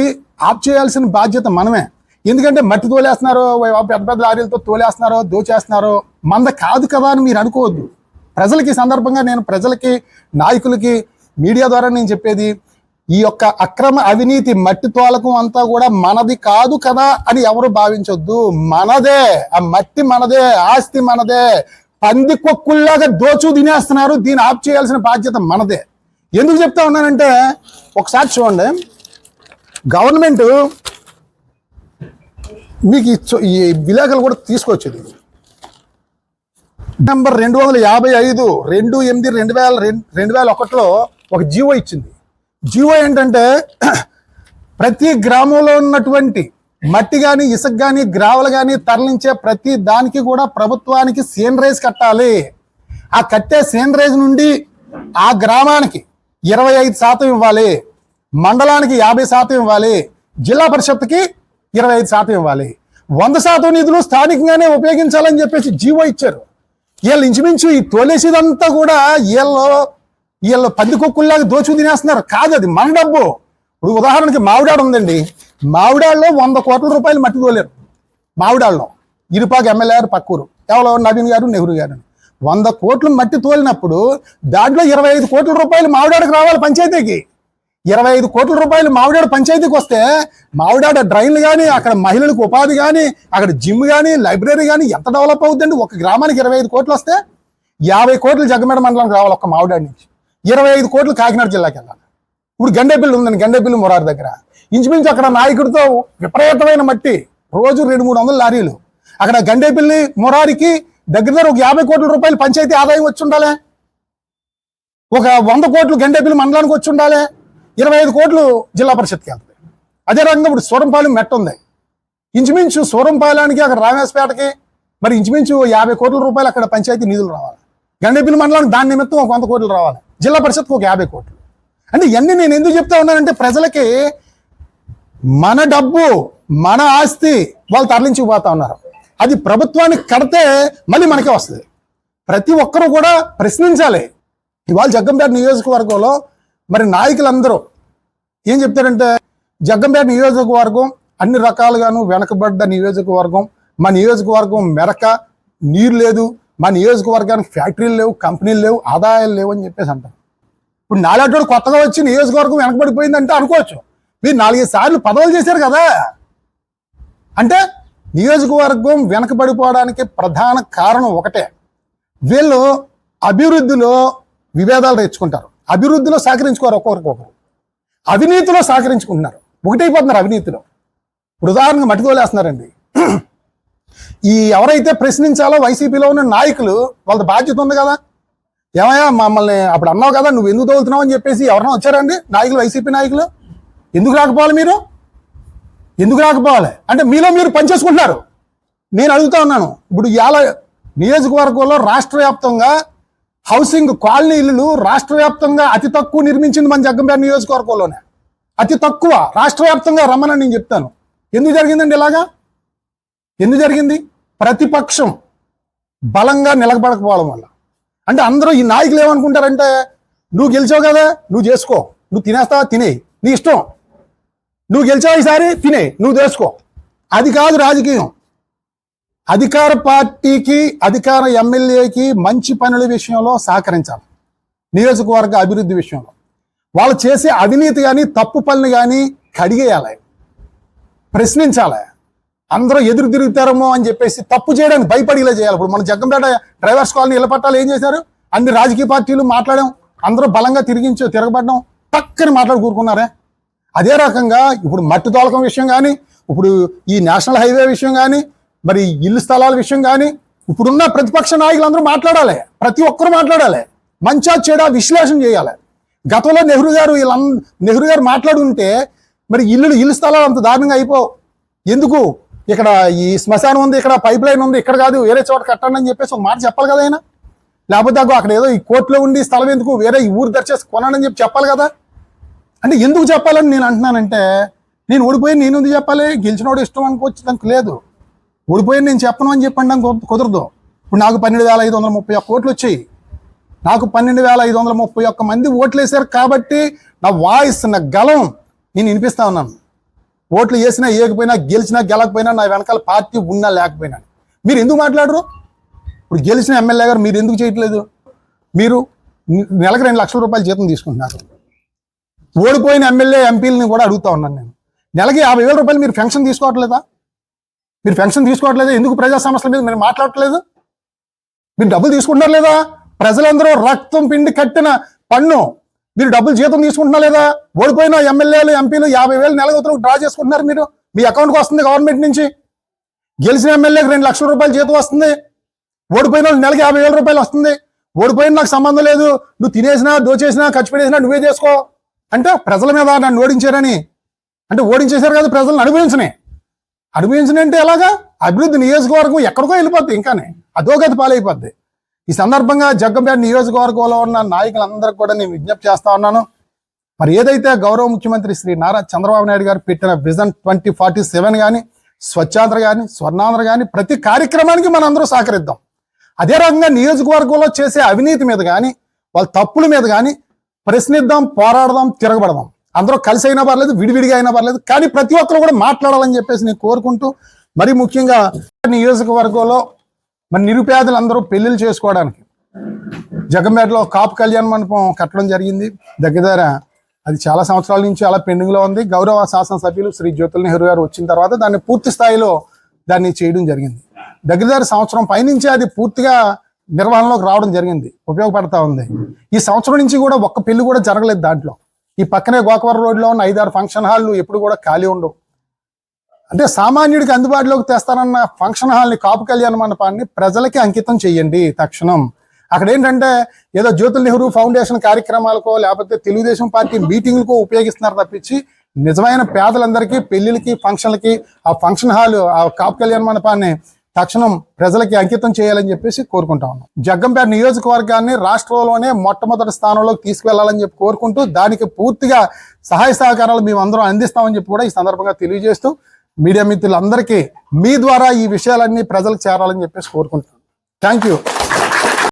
ఆఫ్ చేయాల్సిన బాధ్యత మనమే. ఎందుకంటే మట్టి తోలేస్తున్నారో, పెద్ద పెద్ద లారీలతో తోలేస్తున్నారో, దోచేస్తున్నారో మంద కాదు కదా అని మీరు అనుకోవద్దు. ప్రజలకి ఈ సందర్భంగా నేను ప్రజలకి, నాయకులకి, మీడియా ద్వారా నేను చెప్పేది, ఈ యొక్క అక్రమ అవినీతి మట్టి తోలకం అంతా కూడా మనది కాదు కదా అని ఎవరు భావించొద్దు. మనదే, ఆ మట్టి మనదే, ఆస్తి మనదే. పంది కొక్కుల్లాగా దోచు తినేస్తున్నారు, దీన్ని ఆఫ్ చేయాల్సిన బాధ్యత మనదే. ఎందుకు చెప్తా ఉన్నానంటే, ఒకసారి చూడండి, గవర్నమెంట్ మీకు ఈ విలేకరులు కూడా తీసుకొచ్చేది నంబర్ 255/2/8/2001లో ఒక జీవో ఇచ్చింది. జీవో ఏంటంటే ప్రతి గ్రామంలో ఉన్నటువంటి మట్టి కానీ ఇసుక కానీ గ్రావెల్ కానీ తరలించే ప్రతి దానికి కూడా ప్రభుత్వానికి సీనరేజ్ కట్టాలి. ఆ కట్టే సీనరేజ్ నుండి ఆ గ్రామానికి 25% ఇవ్వాలి, మండలానికి 50% ఇవ్వాలి, జిల్లా పరిషత్కి 25% ఇవ్వాలి, 100% నిధులు స్థానికంగానే ఉపయోగించాలని చెప్పేసి జీవో ఇచ్చారు. వీళ్ళు ఇంచుమించు ఈ తోలేసేదంతా కూడా వీళ్ళు పందికొక్కుల్లాగా దోచుకు తినేస్తున్నారు. కాదు, అది మన డబ్బు. ఇప్పుడు ఉదాహరణకి మావిడాడు ఉందండి, మావిడాడులో 100 కోట్ల రూపాయలు మట్టి తోలేరు. మావిడాడులో ఇరుపాక ఎమ్మెల్యే గారు పక్కూరు ఎవరో నవీన్ గారు నెహ్రూ గారు 100 కోట్లు మట్టి తోలినప్పుడు దాంట్లో 25 కోట్ల రూపాయలు మావిడాడికి రావాలి పంచాయతీకి. 25 కోట్ల రూపాయలు మావిడాడు పంచాయతీకి వస్తే మావిడాడ డ్రైన్లు కానీ అక్కడ మహిళలకు ఉపాధి కానీ అక్కడ జిమ్ కానీ లైబ్రరీ కానీ ఎంత డెవలప్ అవుతుందండి. ఒక గ్రామానికి 25 కోట్లు వస్తే 50 కోట్లు జగ్గమేడ మండలానికి రావాలి ఒక్క మావిడాడి నుంచి, 25 కోట్లు కాకినాడ జిల్లాకి వెళ్ళాలి. ఇప్పుడు గండేపల్లి ఉందండి, గండేపల్లి మురారి దగ్గర ఇంచుమించు అక్కడ నాయకుడితో విపరీతమైన మట్టి రోజు 200-300 లారీలు. అక్కడ గండేపల్లి మురారికి దగ్గర ఒక 50 కోట్ల రూపాయలు పంచాయతీ ఆదాయం వచ్చి ఉండాలి, ఒక 100 కోట్లు గండేపల్లి మండలానికి వచ్చి ఉండాలి, 25 కోట్లు జిల్లా పరిషత్కి వెళ్తాయి. అదే రకంగా ఇప్పుడు సూరంపాలెం మెట్ట ఉంది, ఇంచుమించు సూరంపాలెంకి అక్కడ రామేశ్పేటకి మరి ఇంచుమించు 50 కోట్ల రూపాయలు అక్కడ పంచాయతీ నిధులు రావాలి. గండేపల్లి మండలానికి దాని నిమిత్తం ఒక 100 కోట్లు రావాలి, జిల్లా పరిషత్కి ఒక 50 కోట్లు. అంటే ఇవన్నీ నేను ఎందుకు చెప్తా ఉన్నానంటే ప్రజలకి మన డబ్బు మన ఆస్తి వాళ్ళు తరలించిపోతా ఉన్నారు. అది ప్రభుత్వానికి కడితే మళ్ళీ మనకే వస్తుంది. ప్రతి ఒక్కరూ కూడా ప్రశ్నించాలి. ఇవాళ జగ్గంపేట నియోజకవర్గంలో మరి నాయకులందరూ ఏం చెప్తారంటే జగ్గంపేట నియోజకవర్గం అన్ని రకాలుగాను వెనకబడ్డ నియోజకవర్గం, మా నియోజకవర్గం మెరక, నీరు లేదు, మా నియోజకవర్గానికి ఫ్యాక్టరీలు లేవు, కంపెనీలు లేవు, ఆదాయాలు లేవు అని చెప్పేసి అంటారు. ఇప్పుడు నాలాంటి కొత్తగా వచ్చి నియోజకవర్గం వెనకబడిపోయిందంటే అనుకోవచ్చు. మీరు 4-5 సార్లు పదవులు చేశారు కదా. అంటే నియోజకవర్గం వెనకబడిపోవడానికి ప్రధాన కారణం ఒకటే, వీళ్ళు అభివృద్ధిలో విభేదాలు తెచ్చుకుంటారు, అభివృద్ధిలో సహకరించుకోరు, ఒక్కొక్కరు అవినీతిలో సహకరించుకుంటున్నారు, ఒకటైపోతున్నారు అవినీతిలో. ఇప్పుడు ఉదాహరణకు మట్టి తోలేస్తున్నారండి. ఈ ఎవరైతే ప్రశ్నించాలో వైసీపీలో ఉన్న నాయకులు వాళ్ళ బాధ్యత ఉంది కదా. ఏమయ్యా మమ్మల్ని అప్పుడు అన్నావు కదా, నువ్వు ఎందుకు తోలుతున్నావు అని చెప్పేసి ఎవరైనా వచ్చారండి నాయకులు, వైసీపీ నాయకులు? ఎందుకు రాకపోవాలి మీరు? ఎందుకు రాకపోవాలి అంటే మీలో మీరు పనిచేసుకుంటున్నారు. నేను అడుగుతా ఉన్నాను, ఇప్పుడు ఇవాళ నియోజకవర్గంలో రాష్ట్ర వ్యాప్తంగా హౌసింగ్ కాలనీ ఇల్లులు రాష్ట్ర వ్యాప్తంగా అతి తక్కువ నిర్మించింది మన జగ్గంపేట నియోజకవర్గంలోనే. అతి తక్కువ రాష్ట్ర వ్యాప్తంగా రమ్మని నేను చెప్తాను. ఎందుకు జరిగిందండి ఇలాగా? ఎందుకు జరిగింది? ప్రతిపక్షం బలంగా నిలబడకపోవడం వల్ల. అంటే అందరూ ఈ నాయకులు ఏమనుకుంటారంటే నువ్వు గెలిచావు కదా, నువ్వు చేసుకో, నువ్వు తినేస్తావా తినే, నీ ఇష్టం, నువ్వు గెలిచావు ఈసారి తినే, నువ్వు చేసుకో. అది కాదు రాజకీయం. అధికార పార్టీకి అధికార ఎమ్మెల్యేకి మంచి పనుల విషయంలో సహకరించాలి. నియోజకవర్గ అభివృద్ధి విషయంలో వాళ్ళు చేసే అవినీతి కానీ తప్పు పనులు కానీ కడిగేయాలి, ప్రశ్నించాలి. అందరూ ఎదురు తిరుగుతారేమో అని చెప్పేసి తప్పు చేయడానికి భయపడిలా చేయాలి. ఇప్పుడు మన జగ్గంపేట డ్రైవర్స్ కాలనీ ఇళ్ల పట్టాలు ఏం చేశారు? అన్ని రాజకీయ పార్టీలు మాట్లాడాం, అందరూ బలంగా తిరగబడ్డాం, పక్కన మాట్లాడి కూరుకున్నారే. అదే రకంగా ఇప్పుడు మట్టి తోలకం విషయం కానీ, ఇప్పుడు ఈ నేషనల్ హైవే విషయం కానీ, మరి ఇల్లు స్థలాల విషయం కానీ ఇప్పుడున్న ప్రతిపక్ష నాయకులు అందరూ మాట్లాడాలి, ప్రతి ఒక్కరు మాట్లాడాలి, మంచా చెడా విశ్లేషణ చేయాలి. గతంలో నెహ్రూ గారు మాట్లాడుంటే మరి ఇల్లు స్థలాలు అంత దారుణంగా అయిపోవు. ఎందుకు? ఇక్కడ ఈ శ్మశానం ఉంది, ఇక్కడ పైప్ లైన్ ఉంది, ఇక్కడ కాదు వేరే చోట కట్టండి అని చెప్పేసి ఒక మాట చెప్పాలి కదా ఆయన. లేకపోతే అక్కడ ఏదో ఈ కోర్టులో ఉండి స్థలం ఎందుకు వేరే ఈ ఊరు దర్చేసి కొనండి అని చెప్పాలి కదా. అంటే ఎందుకు చెప్పాలని నేను అంటున్నానంటే, నేను ఓడిపోయి నేను ఎందుకు చెప్పాలి? గెలిచినోడు ఇష్టం అనుకోవచ్చు, దానికి లేదు. ఓడిపోయి నేను చెప్పను అని చెప్పండి కుదరదు. ఇప్పుడు నాకు 12,531 కోట్లు వచ్చాయి, నాకు 12,531 మంది ఓట్లు వేశారు కాబట్టి నా వాయిస్, నా గలం నేను వినిపిస్తా ఉన్నాను. ఓట్లు వేసినా వేయకపోయినా, గెలిచినా గెలకపోయినా, నా వెనకాల పార్టీ ఉన్నా లేకపోయినా. మీరు ఎందుకు మాట్లాడరు? ఇప్పుడు గెలిచిన ఎమ్మెల్యే గారు మీరు ఎందుకు చేయట్లేదు? మీరు నెలకు 2 లక్షల రూపాయలు జీతం తీసుకుంటున్నారు. ఓడిపోయిన ఎమ్మెల్యే ఎంపీలని కూడా అడుగుతా ఉన్నాను నేను, నెలకి 50,000 రూపాయలు మీరు పెన్షన్ తీసుకోవట్లేదా? మీరు పెన్షన్ తీసుకోవట్లేదా? ఎందుకు ప్రజా సమస్యల మీద మీరు మాట్లాడట్లేదు? మీరు డబ్బులు తీసుకుంటున్నారు లేదా? ప్రజలందరూ రక్తం పిండి కట్టిన పన్ను మీరు డబ్బులు జీతం తీసుకుంటున్నా లేదా? ఓడిపోయిన ఎమ్మెల్యేలు ఎంపీలు 50,000 నెలకు డ్రా చేసుకుంటున్నారు మీరు, మీ అకౌంట్కి వస్తుంది గవర్నమెంట్ నుంచి. గెలిచిన ఎమ్మెల్యేకి 2 లక్షల రూపాయలు జీతం వస్తుంది, ఓడిపోయిన నెలకి 50,000 రూపాయలు వస్తుంది. ఓడిపోయిన నాకు సంబంధం లేదు, నువ్వు తినేసినా దోచేసినా ఖర్చు పెట్టేసినా నువ్వే చేసుకో అంటే ప్రజల మీద నన్ను ఓడించారని, అంటే ఓడించేశారు కదా ప్రజలను అనుభవించని అంటే ఎలాగా? అభివృద్ధి నియోజకవర్గం ఎక్కడికో వెళ్ళిపోద్ది, ఇంకానే అధోగతి పాలైపోద్ది. ఈ సందర్భంగా జగ్గంపేట నియోజకవర్గంలో ఉన్న నాయకులందరికీ కూడా నేను విజ్ఞప్తి చేస్తా ఉన్నాను. మరి ఏదైతే గౌరవ ముఖ్యమంత్రి శ్రీ నారా చంద్రబాబు నాయుడు గారు పెట్టిన విజన్ 2047 కానీ, స్వచ్ఛాంధ్ర కానీ, స్వర్ణాంధ్ర కానీ, ప్రతి కార్యక్రమానికి మనందరూ సహకరిద్దాం. అదే రకంగా నియోజకవర్గంలో చేసే అవినీతి మీద కానీ, వాళ్ళ తప్పుల మీద కానీ ప్రశ్నిద్దాం, పోరాడదాం, తిరగబడదాం. అందరూ కలిసి అయినా పర్లేదు, విడివిడిగా అయినా పర్లేదు, కానీ ప్రతి ఒక్కరు కూడా మాట్లాడాలని చెప్పేసి నేను కోరుకుంటూ, మరి ముఖ్యంగా నియోజకవర్గంలో మరి నిరుపేదలందరూ పెళ్లిళ్ళు చేసుకోవడానికి జగ్గంపేటలో కాపు కళ్యాణ మండపం కట్టడం జరిగింది. దగ్గర అది చాలా సంవత్సరాల నుంచి అలా పెండింగ్లో ఉంది. గౌరవ శాసనసభ్యులు శ్రీ జ్యోతుల నెహ్రూ గారు వచ్చిన తర్వాత దాన్ని పూర్తి స్థాయిలో దాన్ని చేయడం జరిగింది. దగ్గర సంవత్సరం పైనుంచి అది పూర్తిగా నిర్వహణలోకి రావడం జరిగింది, ఉపయోగపడతా ఉంది. ఈ సంవత్సరం నుంచి కూడా ఒక్క పెళ్లి కూడా జరగలేదు దాంట్లో. ఈ పక్కనే గోకవరం రోడ్లో ఉన్న 5-6 ఫంక్షన్ హాళ్ళు ఎప్పుడు కూడా ఖాళీ ఉండవు. అంటే సామాన్యుడికి అందుబాటులోకి తెస్తానన్న ఫంక్షన్ హాల్ని, కాపు కళ్యాణ మండపాన్ని ప్రజలకి అంకితం చేయండి తక్షణం. అక్కడ ఏంటంటే ఏదో జ్యోతుల నెహ్రూ ఫౌండేషన్ కార్యక్రమాలకో లేకపోతే తెలుగుదేశం పార్టీ మీటింగ్లకో ఉపయోగిస్తున్నారు తప్పించి నిజమైన పేదలందరికీ పెళ్లిళ్ళకి, ఫంక్షన్లకి ఆ ఫంక్షన్ హాల్, ఆ కాపు కళ్యాణ మండపాన్ని తక్షణం ప్రజలకి అంకితం చేయాలని చెప్పేసి కోరుకుంటా ఉన్నాం. జగ్గంపేట నియోజకవర్గాన్ని రాష్ట్రంలోనే మొట్టమొదటి స్థానంలోకి తీసుకువెళ్లాలని చెప్పి కోరుకుంటూ, దానికి పూర్తిగా సహాయ సహకారాలు మేము అందరం అందిస్తామని చెప్పి కూడా ఈ సందర్భంగా తెలియజేస్తూ, మీడియా మిత్రులందరికీ మీ ద్వారా ఈ విషయాలన్నీ ప్రజలకు చేరాలని చెప్పేసి కోరుకుంటున్నాను. Thank you.